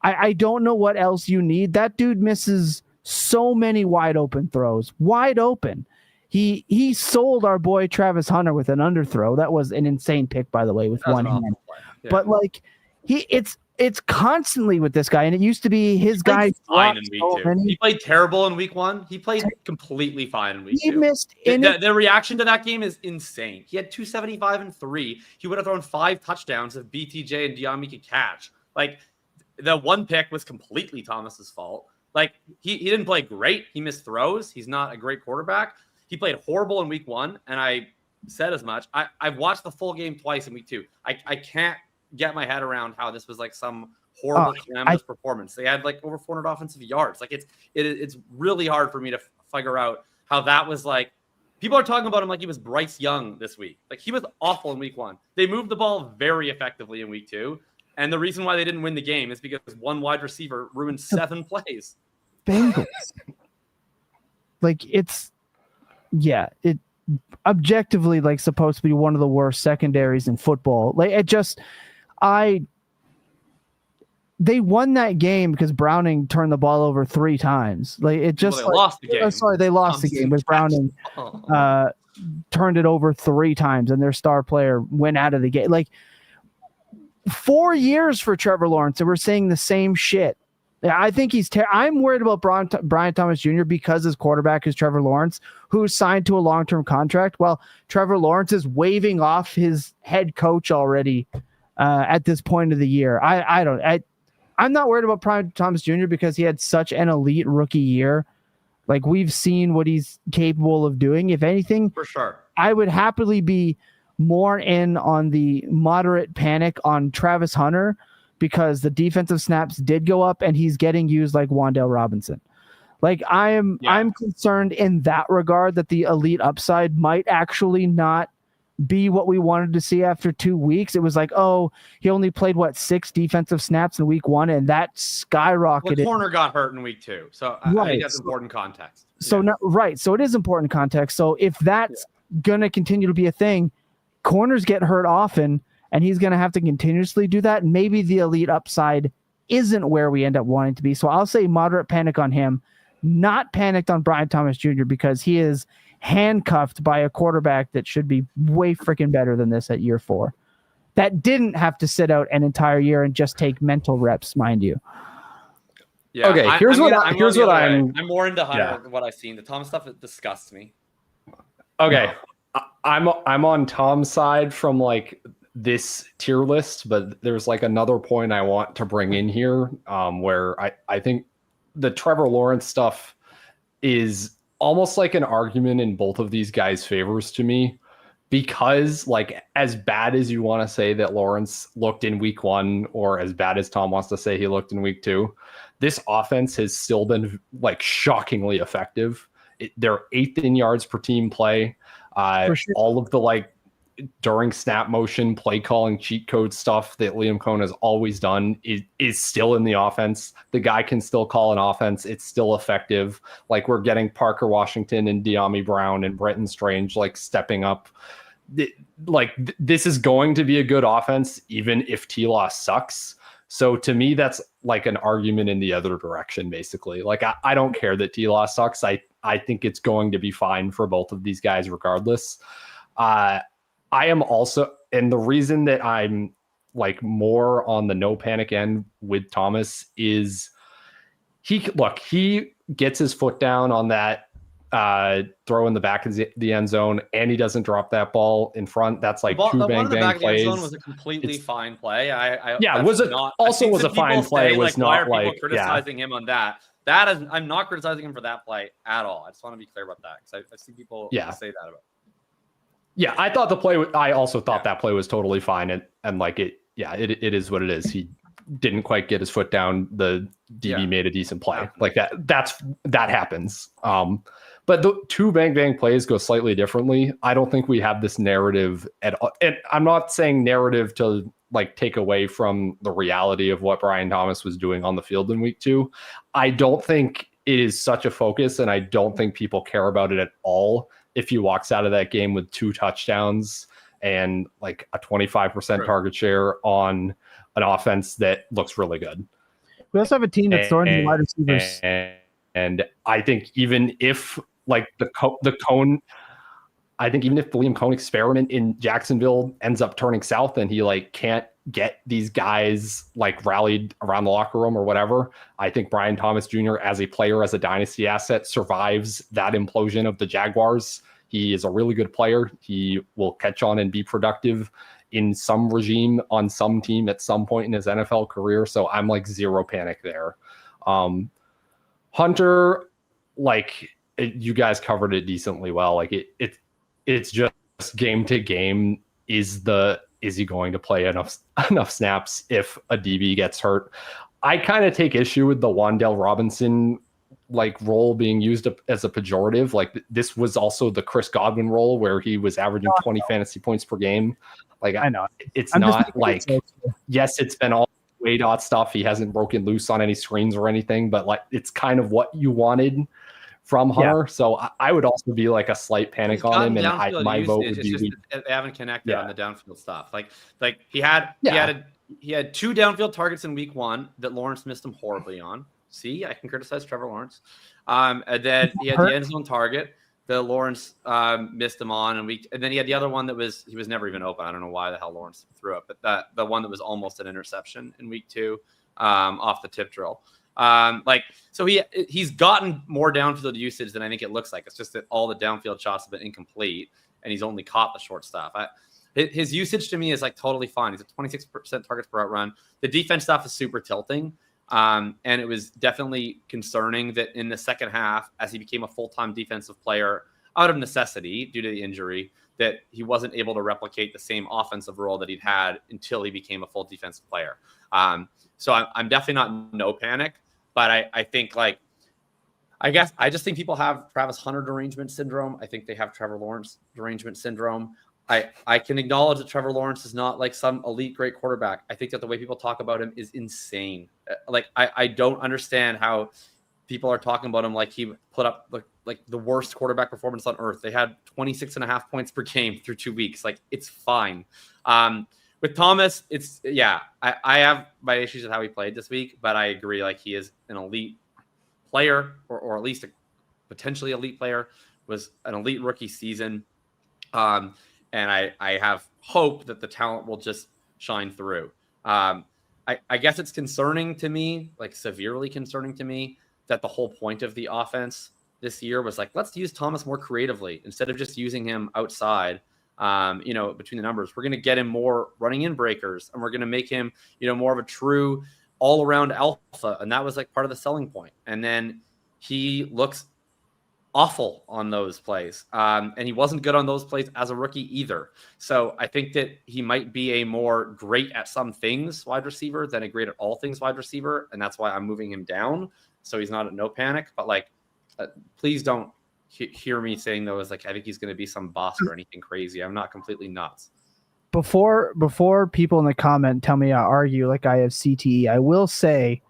I don't know what else you need. That dude misses so many wide open throws. Wide open. He sold our boy Travis Hunter with an underthrow. That was an insane pick, by the way, with one hand. Yeah. But like it's constantly with this guy, and it used to be his guy. Fine in week 2. He played terrible in week 1. He played completely fine in week 2. He missed the reaction to that game is insane. He had 275 and 3. He would have thrown 5 touchdowns if BTJ and Diami could catch. Like the one pick was completely Thomas's fault. Like he didn't play great. He missed throws. He's not a great quarterback. He played horrible in week 1, and I said as much. I've watched the full game twice in week 2. I can't get my head around how this was like some horrible calamitous performance. They had like over 400 offensive yards. Like it's really hard for me to figure out how that was like. People are talking about him like he was Bryce Young this week. Like he was awful in week 1. They moved the ball very effectively in week 2. And the reason why they didn't win the game is because one wide receiver ruined 7 plays. Bengals. Like it objectively like supposed to be one of the worst secondaries in football. Like they won that game because Browning turned the ball over 3 times. Like it just lost the game. They lost the game with Browning turned it over 3 times, and their star player went out of the game. Like 4 years for Trevor Lawrence, and we're saying the same shit. I think I'm worried about Brian Thomas Jr. because his quarterback is Trevor Lawrence, who's signed to a long-term contract. Well, Trevor Lawrence is waving off his head coach already at this point of the year. I'm not worried about Brian Thomas Jr. because he had such an elite rookie year. Like we've seen what he's capable of doing. If anything, for sure, I would happily be more in on the moderate panic on Travis Hunter, because the defensive snaps did go up and he's getting used like Wan'Dale Robinson. Like I'm concerned in that regard that the elite upside might actually not be what we wanted to see after 2 weeks. It was like, oh, he only played 6 defensive snaps in week 1, and that skyrocketed. The corner got hurt in week 2, so I think that's important context. So so it is important context. So if that's gonna continue to be a thing, corners get hurt often, and he's going to have to continuously do that. And maybe the elite upside isn't where we end up wanting to be. So I'll say moderate panic on him, not panicked on Brian Thomas Jr. because he is handcuffed by a quarterback that should be way freaking better than this at year 4. That didn't have to sit out an entire year and just take mental reps, mind you. Yeah. Okay. I'm more into Hunter than what I've seen. The Thomas stuff, it disgusts me. Okay. I'm on Tom's side from like this tier list, but there's like another point I want to bring in here where I think the Trevor Lawrence stuff is almost like an argument in both of these guys' favors to me, because like as bad as you want to say that Lawrence looked in week 1, or as bad as Tom wants to say he looked in week 2, this offense has still been like shockingly effective. They're 8th in yards per team play. Sure. All of the like during snap motion play calling cheat code stuff that Liam Cohn has always done is still in the offense. The guy can still call an offense. It's still effective. Like we're getting Parker Washington and De'Ami Brown and Brenton Strange like stepping up. This is going to be a good offense even if T-Law sucks. So to me, that's like an argument in the other direction, basically. Like I don't care that T-Law sucks. I think it's going to be fine for both of these guys regardless. I am also, and the reason that I'm like more on the no panic end with Thomas is he gets his foot down on that throw in the back of the end zone, and he doesn't drop that ball in front. That's like two bang bang plays. The was a completely fine play. Was a fine play. Was why not are like people criticizing him on that? That is, I'm not criticizing him for that play at all. I just want to be clear about that because I see people say that about. Yeah, I thought the play. I also thought that play was totally fine, and like it. Yeah, it is what it is. He didn't quite get his foot down. The DB made a decent play like that. That happens. But the two bang bang plays go slightly differently. I don't think we have this narrative at all. And I'm not saying narrative to like take away from the reality of what Brian Thomas was doing on the field in week 2. I don't think it is such a focus, and I don't think people care about it at all if he walks out of that game with 2 touchdowns and like a 25% target share on an offense that looks really good. We also have a team that's throwing the wide receivers. And I think even if like the Cone, I think even if the Liam Cone experiment in Jacksonville ends up turning south and he like can't get these guys like rallied around the locker room or whatever, I think Brian Thomas Jr. as a player, as a dynasty asset, survives that implosion of the Jaguars. He is a really good player. He will catch on and be productive in some regime on some team at some point in his NFL career. So I'm like zero panic there. Hunter, like you guys covered it decently well. Like it's just game to game. Is he going to play enough snaps if a DB gets hurt? I kind of take issue with the Wan'Dale Robinson like role being used as a pejorative. Like this was also the Chris Godwin role where he was averaging 20 fantasy points per game. Like I know it's not like, yes, it's been all dot stuff. He hasn't broken loose on any screens or anything, but like it's kind of what you wanted from Hunter. Yeah. So I would also be like a slight panic on him, and my vote would be they haven't connected on the downfield stuff. Like he had 2 downfield targets in week 1 that Lawrence missed him horribly on. See, I can criticize Trevor Lawrence. And then he had the end zone target that Lawrence missed him on, and then he had the other one that he was never even open. I don't know why the hell Lawrence threw it, but the one that was almost an interception in week 2 off the tip drill. So he's gotten more downfield usage than I think it looks like. It's just that all the downfield shots have been incomplete, and he's only caught the short stuff. His usage to me is like totally fine. He's at 26% targets per out run. The defense stuff is super tilting. And it was definitely concerning that in the second half, as he became a full-time defensive player out of necessity due to the injury, that he wasn't able to replicate the same offensive role that he'd had until he became a full defensive player. So I'm definitely not no panic, but I think I just think people have Travis Hunter derangement syndrome. I think they have Trevor Lawrence derangement syndrome. I can acknowledge that Trevor Lawrence is not like some elite great quarterback. I think that the way people talk about him is insane. Like I don't understand how people are talking about him like he put up like the worst quarterback performance on earth. They had 26.5 points per game through 2 weeks. Like it's fine. With Thomas, I have my issues with how he played this week, but I agree. Like he is an elite player or at least a potentially elite player, was an elite rookie season. And I have hope that the talent will just shine through. I guess it's concerning to me, like severely concerning to me, that the whole point of the offense this year was like, let's use Thomas more creatively instead of just using him outside, between the numbers. We're going to get him more running in breakers, and we're going to make him, more of a true all-around alpha. And that was like part of the selling point. And then he looks awful on those plays. And he wasn't good on those plays as a rookie either. So I think that he might be a more great at some things wide receiver than a great at all things wide receiver. And that's why I'm moving him down. So he's not at no panic, but please don't hear me saying those. I think he's going to be some boss or anything crazy. I'm not completely nuts. Before people in the comment tell me I argue like I have CTE, I will say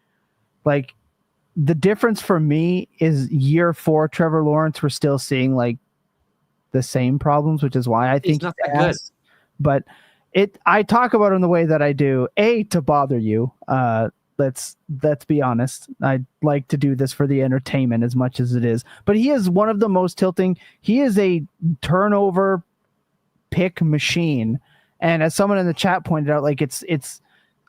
the difference for me is year 4, Trevor Lawrence, we're still seeing the same problems, which is why I think he's not that good. But I talk about him the way that I do, to bother you. Let's be honest. I like to do this for the entertainment as much as it is. But he is one of the most tilting. He is a turnover pick machine. And as someone in the chat pointed out, it's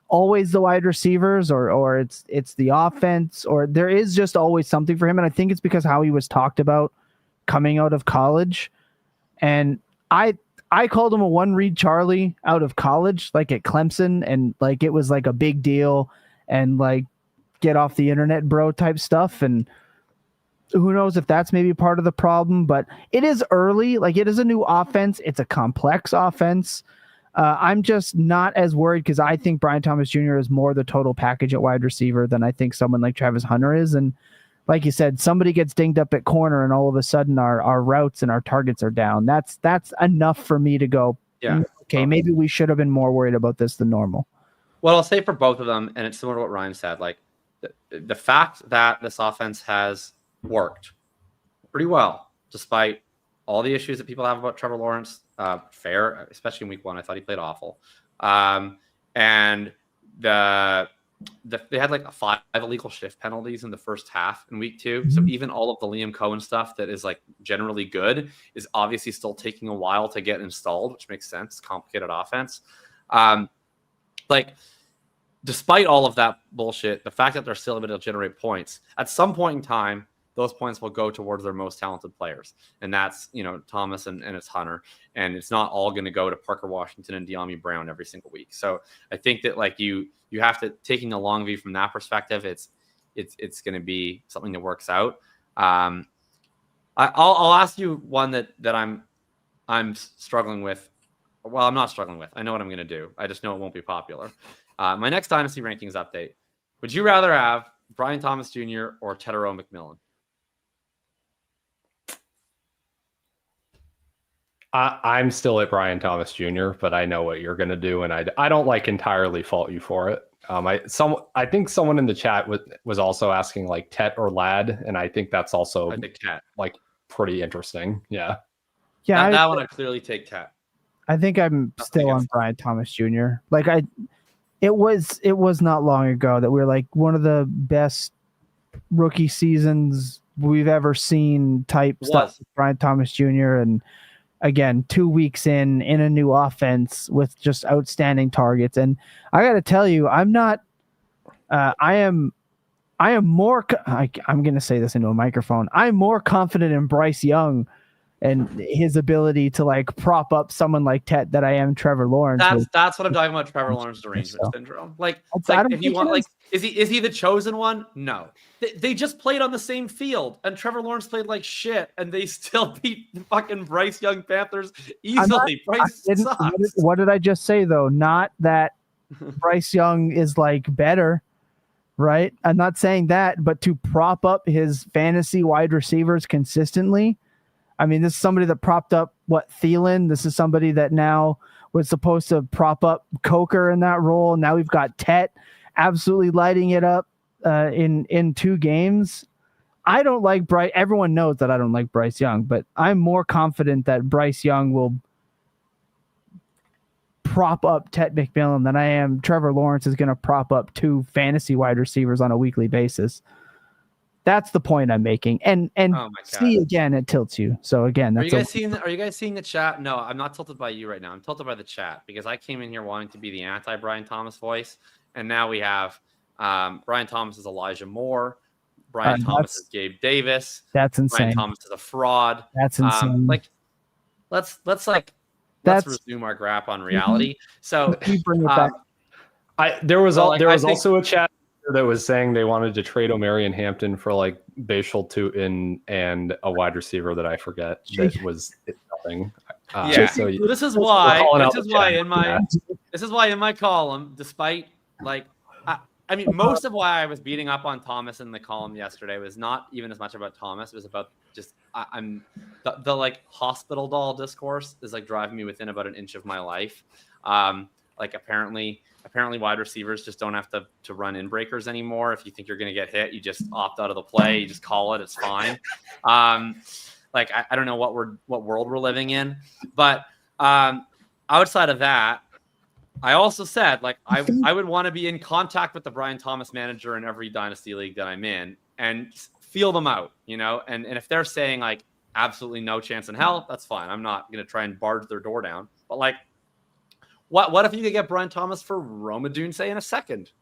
always the wide receivers or it's the offense, or there is just always something for him. And I think it's because how he was talked about coming out of college. And I called him a one-read Charlie out of college, at Clemson. And it was a big deal. And get off the internet, bro type stuff. And who knows if that's maybe part of the problem, but it is early. Like, it is a new offense. It's a complex offense. I'm just not as worried because I think Brian Thomas Jr. is more the total package at wide receiver than I think someone like Travis Hunter is. And like you said, somebody gets dinged up at corner and all of a sudden our routes and our targets are down. That's enough for me to go, okay, maybe we should have been more worried about this than normal. Well, I'll say for both of them, and it's similar to what Ryan said, like the fact that this offense has worked pretty well, despite all the issues that people have about Trevor Lawrence, fair, especially in week 1. I thought he played awful. And they had like 5 illegal shift penalties in the first half in week 2. So even all of the Liam Cohen stuff that is like generally good is obviously still taking a while to get installed, which makes sense. Complicated offense. Like, despite all of that bullshit, the fact that they're still able to generate points, at some point in time, those points will go towards their most talented players. And that's, Thomas and it's Hunter. And it's not all going to go to Parker Washington and De'Ami Brown every single week. So I think that like you have to, taking a long view from that perspective, it's going to be something that works out. I'll ask you one that I'm struggling with. Well, I'm not struggling with. I know what I'm going to do. I just know it won't be popular. My next Dynasty Rankings update. Would you rather have Brian Thomas Jr. or Tetairoa McMillan? I'm still at Brian Thomas Jr., but I know what you're going to do, and I don't like entirely fault you for it. I think someone in the chat was also asking like Tet or Ladd, and I think that's also like pretty interesting. Yeah. That one I clearly take Tet. I think I'm still on Brian Thomas Jr. Like it was not long ago that we were like one of the best rookie seasons we've ever seen type stuff with Brian Thomas Jr. And again, 2 weeks in a new offense with just outstanding targets. And I got to tell you, I'm not, I am more, I'm going to say this into a microphone. I'm more confident in Bryce Young and his ability to like prop up someone like Tet that I am Trevor Lawrence. That's what I'm talking about. Trevor Lawrence derangement syndrome. Like if you want, like, is he the chosen one? No, they just played on the same field, and Trevor Lawrence played like shit, and they still beat the fucking Bryce Young Panthers easily. Bryce sucks. What did I just say though? Not that Bryce Young is like better, right? I'm not saying that, but to prop up his fantasy wide receivers consistently. I mean, this is somebody that propped up Thielen. This is somebody that now was supposed to prop up Coker in that role. Now we've got Tet absolutely lighting it up in 2 games. I don't like Bryce. Everyone knows that I don't like Bryce Young, but I'm more confident that Bryce Young will prop up Tet McMillan than I am Trevor Lawrence is going to prop up 2 fantasy wide receivers on a weekly basis. That's the point I'm making. And see, again, it tilts you. So again, are you guys seeing the chat? No, I'm not tilted by you right now. I'm tilted by the chat because I came in here wanting to be the anti-Brian Thomas voice. And now we have Brian Thomas is Elijah Moore. Brian Thomas is Gabe Davis. That's insane. Brian Thomas is a fraud. That's insane. Let's resume our grasp on reality. So bring it back. There was also a chat that was saying they wanted to trade Omarion Hampton for like Bashal Tutin and a wide receiver that I forget. That was nothing. So this is why in my column, despite like I mean, most of why I was beating up on Thomas in the column yesterday was not even as much about Thomas. It was about just I'm the like hospital doll discourse is like driving me within about an inch of my life. Like apparently wide receivers just don't have to run in breakers anymore. If you think you're going to get hit, you just opt out of the play. You just call it. It's fine. Like I don't know what world we're living in, but outside of that, I also said like I would want to be in contact with the Brian Thomas manager in every dynasty league that I'm in and feel them out, and if they're saying like absolutely no chance in hell, that's fine. I'm not going to try and barge their door down, but like. What if you could get Brian Thomas for Rome Odunze in a second?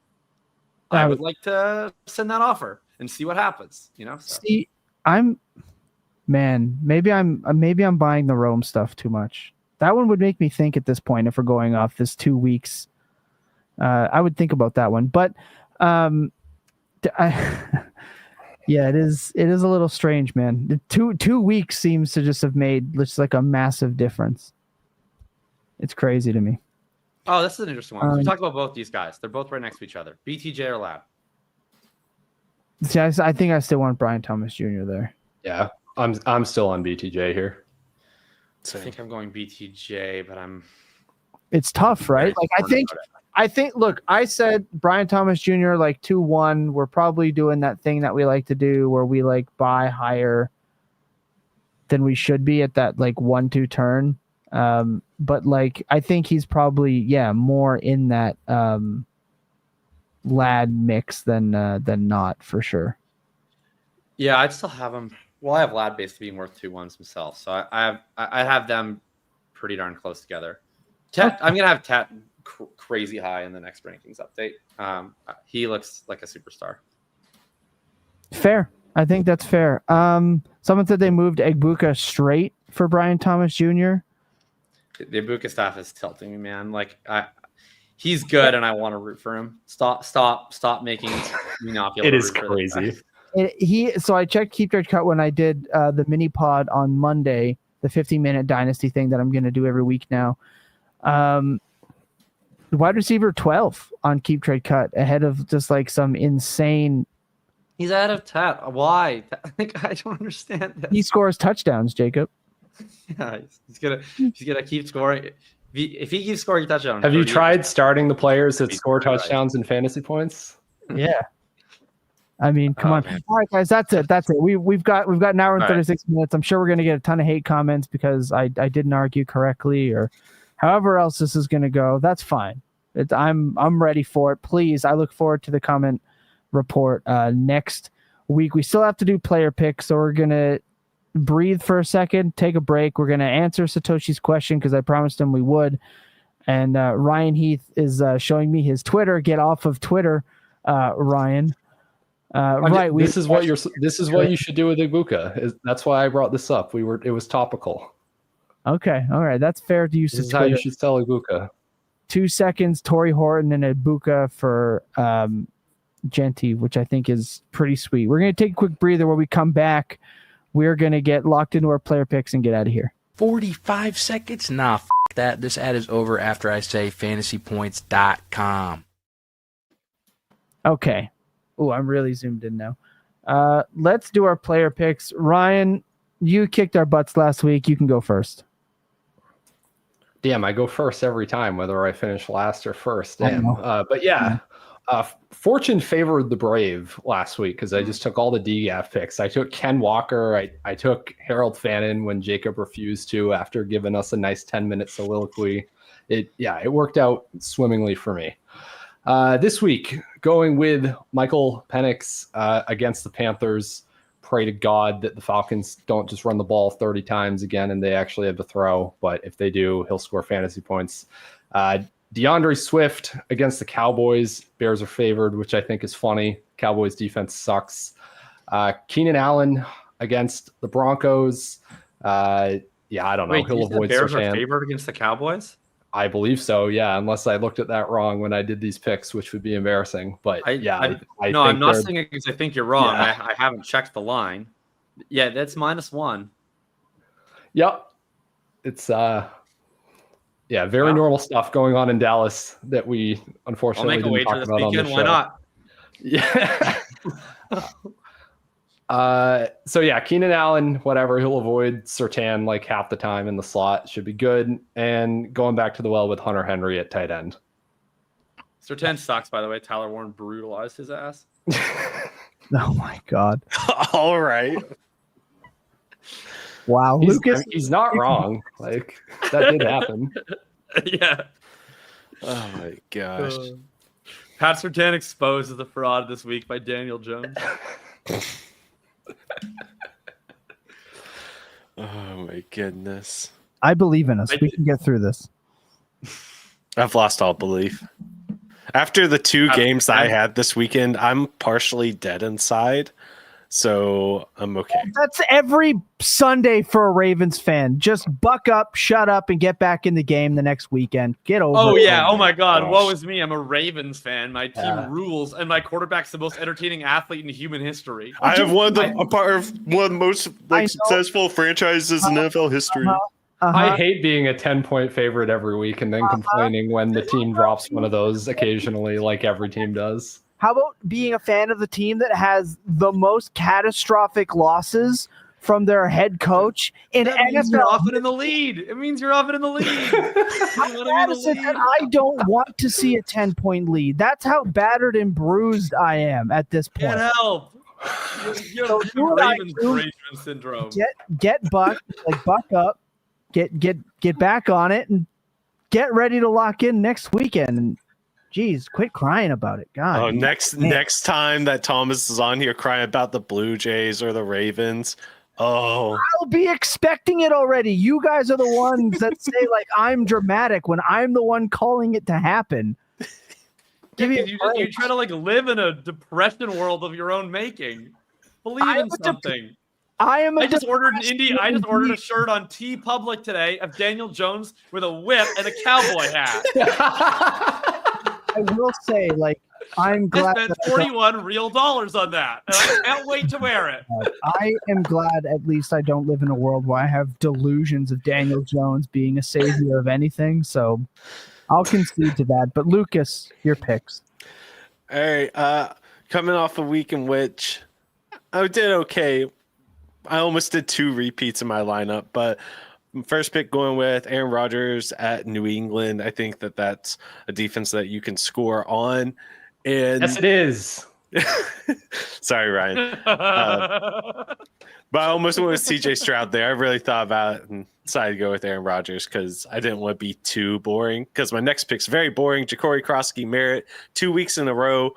I would like to send that offer and see what happens. So. See, maybe I'm buying the Rome stuff too much. That one would make me think at this point if we're going off this 2 weeks. I would think about that one. But Yeah, it is a little strange, man. The 2 weeks seems to just have made just like a massive difference. It's crazy to me. Oh, this is an interesting one. We talked about both these guys. They're both right next to each other. BTJ or Ladd? See, I think I still want Brian Thomas Jr. there. Yeah, I'm still on BTJ here. I think I'm going BTJ, but It's tough, right? Like I think. Look, I said Brian Thomas Jr. like 2-1. We're probably doing that thing that we like to do, where we like buy higher than we should be at that like 1-2 turn. But like I think he's probably more in that Ladd mix than not for sure. Yeah, I'd still have him. Well, I have Ladd basically being worth 2-1s himself, so I have them pretty darn close together. I'm gonna have Tet crazy high in the next rankings update. He looks like a superstar. Fair. I think that's fair. Someone said they moved Egbuka straight for Brian Thomas Jr. The Ibuka staff is tilting me, man. Like he's good, and I want to root for him. Stop making me not be able It to is root for crazy. So I checked Keep Trade Cut when I did the mini pod on Monday, the 15-minute dynasty thing that I'm going to do every week now. Wide receiver 12 on Keep Trade Cut ahead of just like some insane. He's out of Tet. Why? Like I don't understand that. He scores touchdowns, Jacob. Yeah, he's gonna keep scoring. If he keeps scoring touchdowns, Have you tried starting the players that score touchdowns and fantasy points? Yeah. I mean, come on. Man. All right, guys, that's it. We've got an hour and 36 minutes. I'm sure we're gonna get a ton of hate comments because I didn't argue correctly or however else this is gonna go. That's fine. I'm ready for it. Please, I look forward to the comment report next week. We still have to do player picks, so we're gonna breathe for a second, take a break. We're gonna answer Satoshi's question because I promised him we would. And Ryan Heath is showing me his Twitter. Get off of Twitter, Ryan. Right. This is what you should do with Ibuka. That's why I brought this up. It was topical. Okay. All right. That's fair to use. This is how you should sell Ibuka. 2 seconds, Torrey Horton and Ibuka for Jeanty, which I think is pretty sweet. We're going to take a quick breather. When we come back, we're going to get locked into our player picks and get out of here. 45 seconds? Nah, f*** that. This ad is over after I say fantasypoints.com. Okay. Oh, I'm really zoomed in now. Let's do our player picks. Ryan, you kicked our butts last week. You can go first. Damn, I go first every time, whether I finish last or first. Damn. But yeah, fortune favored the Brave last week because I just took all the DGAF picks. I took Ken Walker. I took Harold Fannin when Jacob refused to after giving us a nice 10-minute soliloquy. It worked out swimmingly for me. This week, going with Michael Penix against the Panthers. Pray to God that the Falcons don't just run the ball 30 times again and they actually have to throw. But if they do, he'll score fantasy points. DeAndre Swift against the Cowboys. Bears are favored, which I think is funny. Cowboys defense sucks. Keenan Allen against the Broncos. I don't know. Wait, he'll avoid the Bears Surtain. are favored against the Cowboys? I believe so, yeah, unless I looked at that wrong when I did these picks, which would be embarrassing. But I'm not saying it because I think you're wrong. Yeah. I haven't checked the line. Yeah, that's -1. Yep. It's very normal stuff going on in Dallas that we unfortunately didn't talk about on the show. Why not? Yeah. So yeah, Keenan Allen, whatever, he'll avoid Surtain like half the time in the slot. Should be good. And going back to the well with Hunter Henry at tight end. Surtain sucks, by the way. Tyler Warren brutalized his ass. Oh my God. All right. Wow. Lucas. He's not wrong. Like that did happen. Yeah. Oh my gosh. Pat Surtain exposed as a fraud this week by Daniel Jones. Oh my goodness. I believe in us. We can get through this. I've lost all belief. After the 2 games that I had this weekend, I'm partially dead inside. So I'm okay. That's every Sunday for a Ravens fan. Just buck up, shut up, and get back in the game the next weekend. Get over Oh, it. yeah. Oh, my God. gosh. Woe is me. I'm a Ravens fan. My team rules, and my quarterback's the most entertaining athlete in human history. I have a part of one of the most successful franchises in NFL history. I hate being a 10-point favorite every week and then complaining when the team drops one of those occasionally, like every team does. How about being a fan of the team that has the most catastrophic losses from their head coach in That means NFL? you're often in the lead. It means you're often in the lead. You wanna be in the lead? And I don't want to see a 10-point lead. That's how battered and bruised I am at this point. Can't help. You have Ravens derangement syndrome. Get buck up, get back on it, and get ready to lock in next weekend. And geez, quit crying about it. God. Oh, next time that Thomas is on here crying about the Blue Jays or the Ravens. Oh, I'll be expecting it already. You guys are the ones that say like I'm dramatic when I'm the one calling it to happen. You try to like live in a depression world of your own making. Believe in something. I just ordered a shirt on T Public today of Daniel Jones with a whip and a cowboy hat. I will say, like, I'm glad I spent $41 real dollars on that, and I can't wait to wear it. I am glad at least I don't live in a world where I have delusions of Daniel Jones being a savior of anything. So I'll concede to that. But Lucas, your picks. all right. Coming off a week in which I did okay. I almost did 2 repeats in my lineup, but first pick going with Aaron Rodgers at New England. I think that's a defense that you can score on. And Yes, it is. sorry, Ryan. But I almost went with CJ Stroud there. I really thought about it and decided to go with Aaron Rodgers because I didn't want to be too boring. Because my next pick's very boring. Ja'Cory Krosky Merritt, 2 weeks in a row,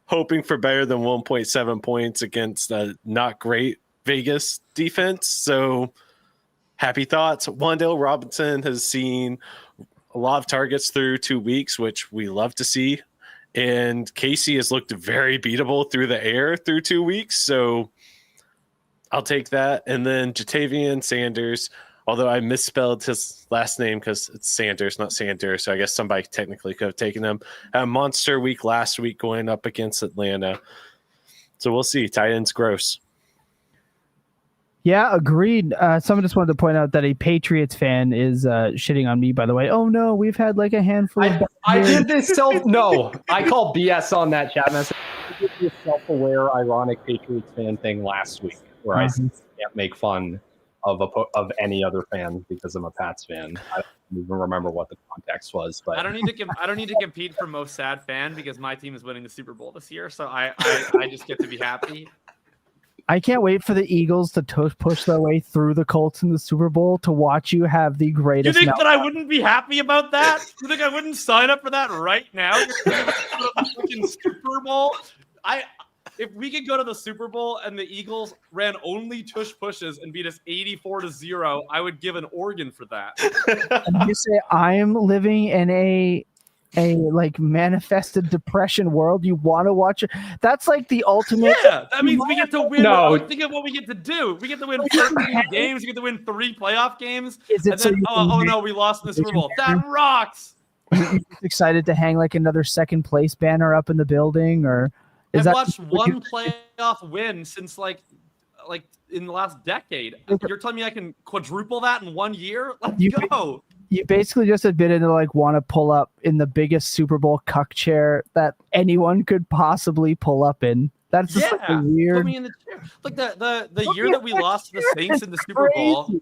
hoping for better than 1.7 points against a not great Vegas defense. So happy thoughts. Wan'Dale Robinson has seen a lot of targets through 2 weeks, which we love to see. And Casey has looked very beatable through the air through 2 weeks. So I'll take that. And then Jatavian Sanders, although I misspelled his last name because it's Sanders, not Sanders. So I guess somebody technically could have taken him. Had a monster week last week going up against Atlanta. So we'll see. Tight end's gross. Yeah, agreed. Someone just wanted to point out that a Patriots fan is shitting on me, by the way. Oh, no, we've had like a handful of... I did this No, I called BS on that chat message. I did this self-aware, ironic Patriots fan thing last week where I can't make fun of any other fan because I'm a Pats fan. I don't even remember what the context was. But I don't need to compete for most sad fan because my team is winning the Super Bowl this year, so I just get to be happy. I can't wait for the Eagles to push their way through the Colts in the Super Bowl to watch you have the greatest. You think that I wouldn't be happy about that? You think I wouldn't sign up for that right now? You're going to the fucking Super Bowl? If we could go to the Super Bowl and the Eagles ran only tush pushes and beat us 84-0, I would give an organ for that. And you say I'm living in a like manifested depression world. You want to watch it? That's like the ultimate. Yeah, that means we get to win. No. Think of what we get to do. We get to win 13 games. We get to win 3 playoff games. Is it and so then, no, we lost in the Super Bowl. That rocks. You're excited to hang like another second place banner up in the building, or I've watched one playoff win since like in the last decade. You're telling me I can quadruple that in 1 year? Let's go. You basically just admitted to like want to pull up in the biggest Super Bowl cuck chair that anyone could possibly pull up in. That's just like a weird. Put me in the chair. Like the year that we lost to the Saints in the Super Bowl,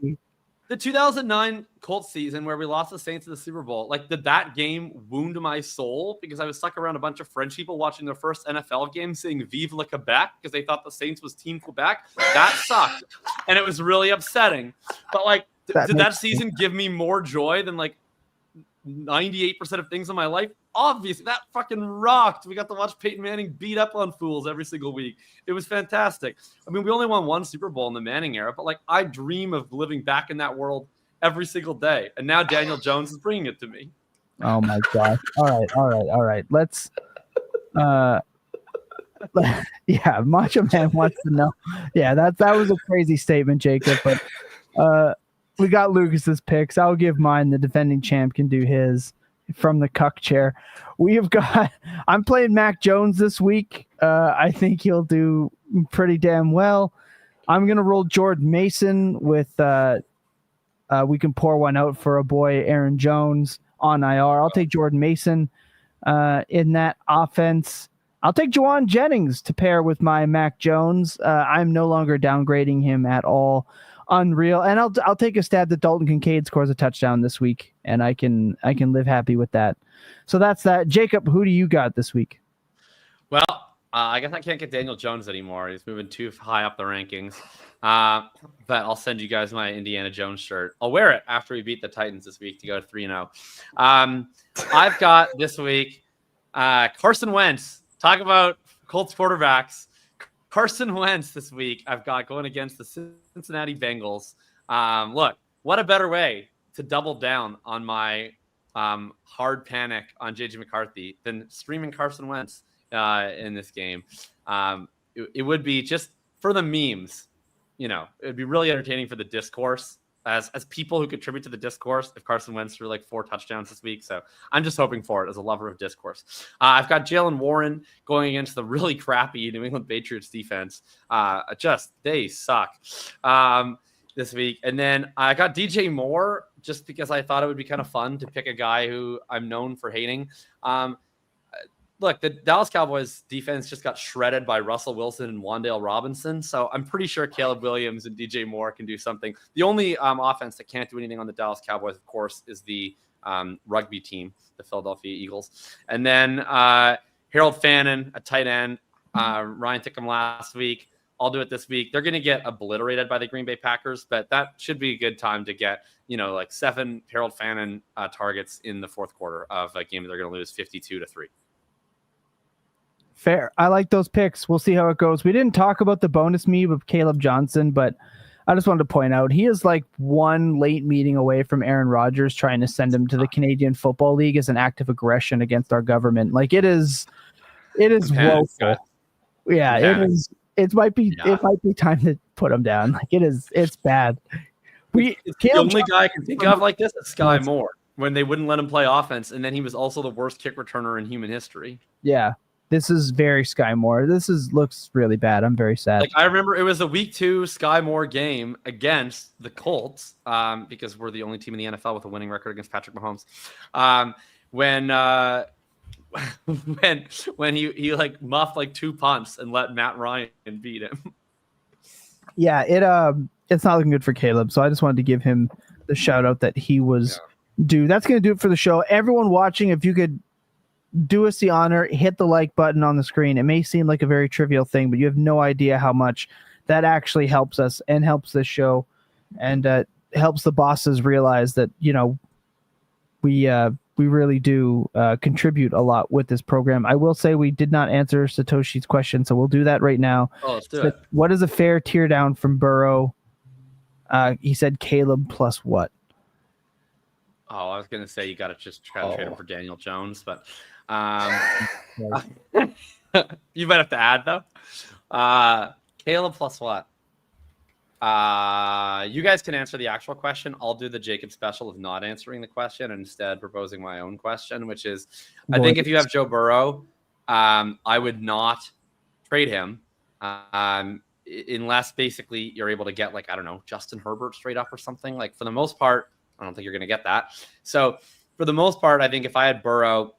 the 2009 Colts season where we lost the Saints in the Super Bowl. Like, did that game wound my soul because I was stuck around a bunch of French people watching their first NFL game, saying "Vive le Quebec" because they thought the Saints was Team Quebec. That sucked, and it was really upsetting. But like. Did that season give me more joy than like 98% of things in my life? Obviously, that fucking rocked. We got to watch Peyton Manning beat up on fools every single week. It was fantastic. I mean, we only won 1 Super Bowl in the Manning era, but like I dream of living back in that world every single day. And now Daniel Jones is bringing it to me. Oh my gosh. All right. Let's Yeah, Macho Man wants to know. Yeah, that was a crazy statement, Jacob. But we got Lucas's picks. I'll give mine. The defending champ can do his from the cuck chair. I'm playing Mac Jones this week. I think he'll do pretty damn well. I'm gonna roll Jordan Mason with we can pour one out for a boy Aaron Jones on IR. I'll take Jordan Mason in that offense. I'll take Juwan Jennings to pair with my Mac Jones. I'm no longer downgrading him at all. Unreal. And I'll take a stab that Dalton Kincaid scores a touchdown this week, and I can live happy with that. So that's that. Jacob, who do you got this week? Well, I guess I can't get Daniel Jones anymore. He's moving too high up the rankings. But I'll send you guys my Indiana Jones shirt. I'll wear it after we beat the Titans this week to go 3-0. I've got this week Carson Wentz. Talk about Colts quarterbacks. Carson Wentz this week I've got going against the Cincinnati Bengals. Look, what a better way to double down on my hard panic on JJ McCarthy than streaming Carson Wentz in this game. It would be just for the memes. You know, it would be really entertaining for the discourse as people who contribute to the discourse if Carson Wentz threw like 4 touchdowns this week. So I'm just hoping for it as a lover of discourse. I've got Jalen Warren going against the really crappy New England Patriots defense. They suck this week. And then I got DJ Moore just because I thought it would be kind of fun to pick a guy who I'm known for hating. Look, the Dallas Cowboys defense just got shredded by Russell Wilson and Wan'Dale Robinson. So I'm pretty sure Caleb Williams and DJ Moore can do something. The only offense that can't do anything on the Dallas Cowboys, of course, is the rugby team, the Philadelphia Eagles. And then Harold Fannin, a tight end. Ryan took him last week. I'll do it this week. They're going to get obliterated by the Green Bay Packers, but that should be a good time to get, like 7 Harold Fannin targets in the fourth quarter of a game that they're going to lose 52-3. Fair. I like those picks. We'll see how it goes. We didn't talk about the bonus meme of Kaleb Johnson, but I just wanted to point out he is like one late meeting away from Aaron Rodgers trying to send him to the Canadian Football League as an act of aggression against our government. Like it is woeful. Yeah, it is. It might be time to put him down. Like it's bad. The only guy I can think of like this is Sky Moore when they wouldn't let him play offense, and then he was also the worst kick returner in human history. Yeah. This is very Sky Moore. Looks really bad. I'm very sad. Like I remember it was a week 2 Sky Moore game against the Colts because we're the only team in the NFL with a winning record against Patrick Mahomes. When he like muffed like 2 punts and let Matt Ryan beat him. Yeah, it's not looking good for Caleb. So I just wanted to give him the shout out that he was due. That's going to do it for the show. Everyone watching, if you could do us the honor, hit the like button on the screen. It may seem like a very trivial thing, but you have no idea how much that actually helps us and helps this show and helps the bosses realize that, we really do contribute a lot with this program. I will say we did not answer Satoshi's question, so we'll do that right now. Oh, let's do it. What is a fair tear down from Burrow? He said Caleb plus what? Oh, I was going to say you got to just try to trade him for Daniel Jones, but you might have to add, though. Caleb plus what? You guys can answer the actual question. I'll do the Jacob special of not answering the question and instead proposing my own question, which is, I think if you have Joe Burrow, I would not trade him unless basically you're able to get like, I don't know, Justin Herbert straight up or something. Like for the most part, I don't think you're going to get that. So for the most part, I think if I had Burrow,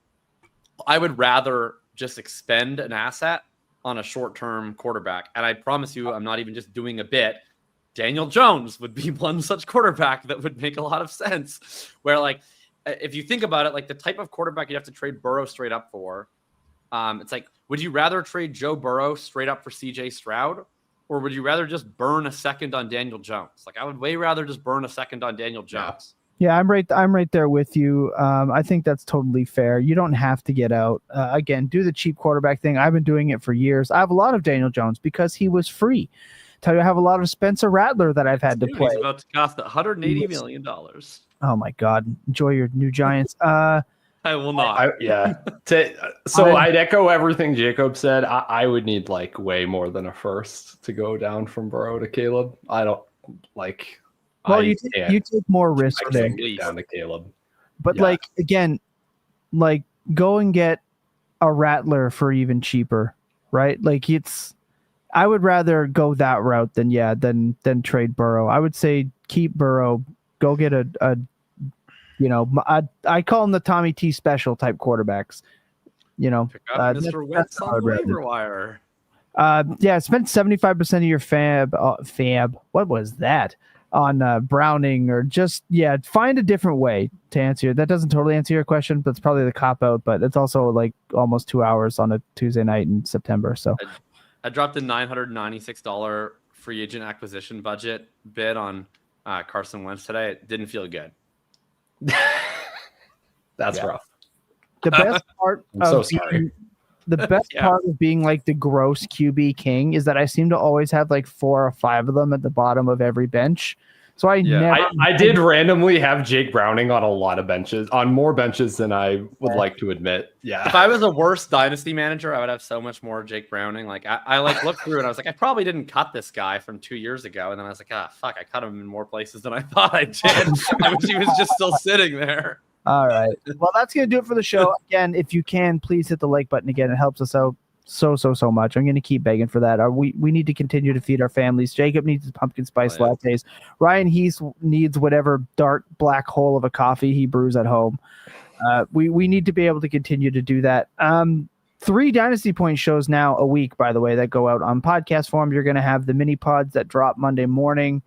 I would rather just expend an asset on a short-term quarterback. And I promise you, I'm not even just doing a bit. Daniel Jones would be one such quarterback that would make a lot of sense. Where like, if you think about it, like the type of quarterback you'd have to trade Burrow straight up for, it's like, would you rather trade Joe Burrow straight up for CJ Stroud? Or would you rather just burn a second on Daniel Jones? Like I would way rather just burn a second on Daniel Jones. Yeah, I'm right there with you. I think that's totally fair. You don't have to get out. Again, do the cheap quarterback thing. I've been doing it for years. I have a lot of Daniel Jones because he was free. Tell you, I have a lot of Spencer Rattler that I've had to play. He's about to cost $180 million. Oh my God! Enjoy your new Giants. I will not. I'd echo everything Jacob said. I would need like way more than a first to go down from Burrow to Caleb. I don't like. Well, you take more risk I there. can't get down to Caleb. But like again, like go and get a Rattler for even cheaper, right? Like I would rather go that route than trade Burrow. I would say keep Burrow. Go get a I call them the Tommy T special type quarterbacks. Pick up Mr. Wentz on the waiver wire. Spend 75% of your fab. What was that? On Browning or just find a different way to answer. That doesn't totally answer your question, but it's probably the cop out. But it's also like almost 2 hours on a Tuesday night in September. So I dropped a $996 free agent acquisition budget bid on Carson Wentz today. It didn't feel good. That's rough. The best part part of being like the gross QB king is that I seem to always have like 4 or 5 of them at the bottom of every bench. So I did randomly have Jake Browning on a lot of benches, on more benches than I would like to admit. Yeah. If I was a worse dynasty manager, I would have so much more Jake Browning. Like I like looked through and I was like, I probably didn't cut this guy from 2 years ago. And then I was like, fuck, I cut him in more places than I thought I did. I wish he was just still sitting there. All right. Well, that's going to do it for the show. Again, if you can, please hit the like button again. It helps us out so much. I'm going to keep begging for that. We need to continue to feed our families. Jacob needs his pumpkin spice lattes. Ryan Heath needs whatever dark black hole of a coffee he brews at home. We need to be able to continue to do that. 3 Dynasty Point shows now a week, by the way, that go out on podcast form. You're going to have the mini pods that drop Monday morning.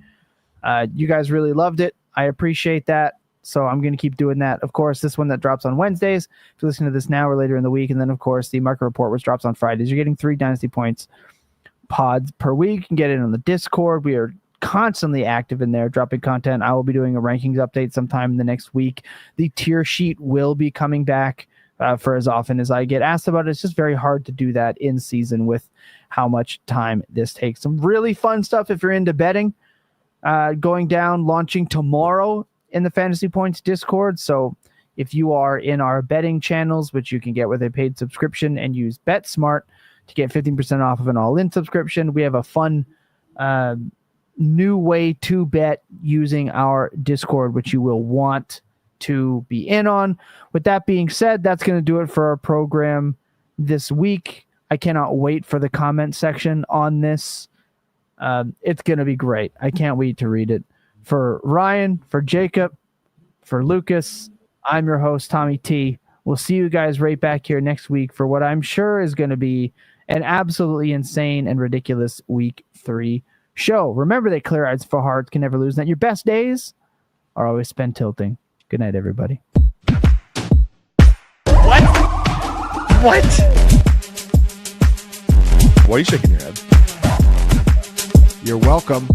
You guys really loved it. I appreciate that. So I'm going to keep doing that. Of course, this one that drops on Wednesdays, if you listen to this now or later in the week. And then, of course, the market report, which drops on Fridays. You're getting 3 Dynasty Points pods per week. You can get it on the Discord. We are constantly active in there, dropping content. I will be doing a rankings update sometime in the next week. The tier sheet will be coming back for as often as I get asked about it. It's just very hard to do that in season with how much time this takes. Some really fun stuff if you're into betting. Going down, launching tomorrow in the Fantasy Points Discord. So if you are in our betting channels, which you can get with a paid subscription and use BetSmart to get 15% off of an all-in subscription, we have a fun new way to bet using our Discord, which you will want to be in on. With that being said, that's going to do it for our program this week. I cannot wait for the comment section on this. It's going to be great. I can't wait to read it. For Ryan, for Jacob, for Lucas, I'm your host, Tommy T. We'll see you guys right back here next week for what I'm sure is going to be an absolutely insane and ridiculous week 3 show. Remember that clear eyes for hearts can never lose, and that your best days are always spent tilting. Good night, everybody. What? Why are you shaking your head? You're welcome.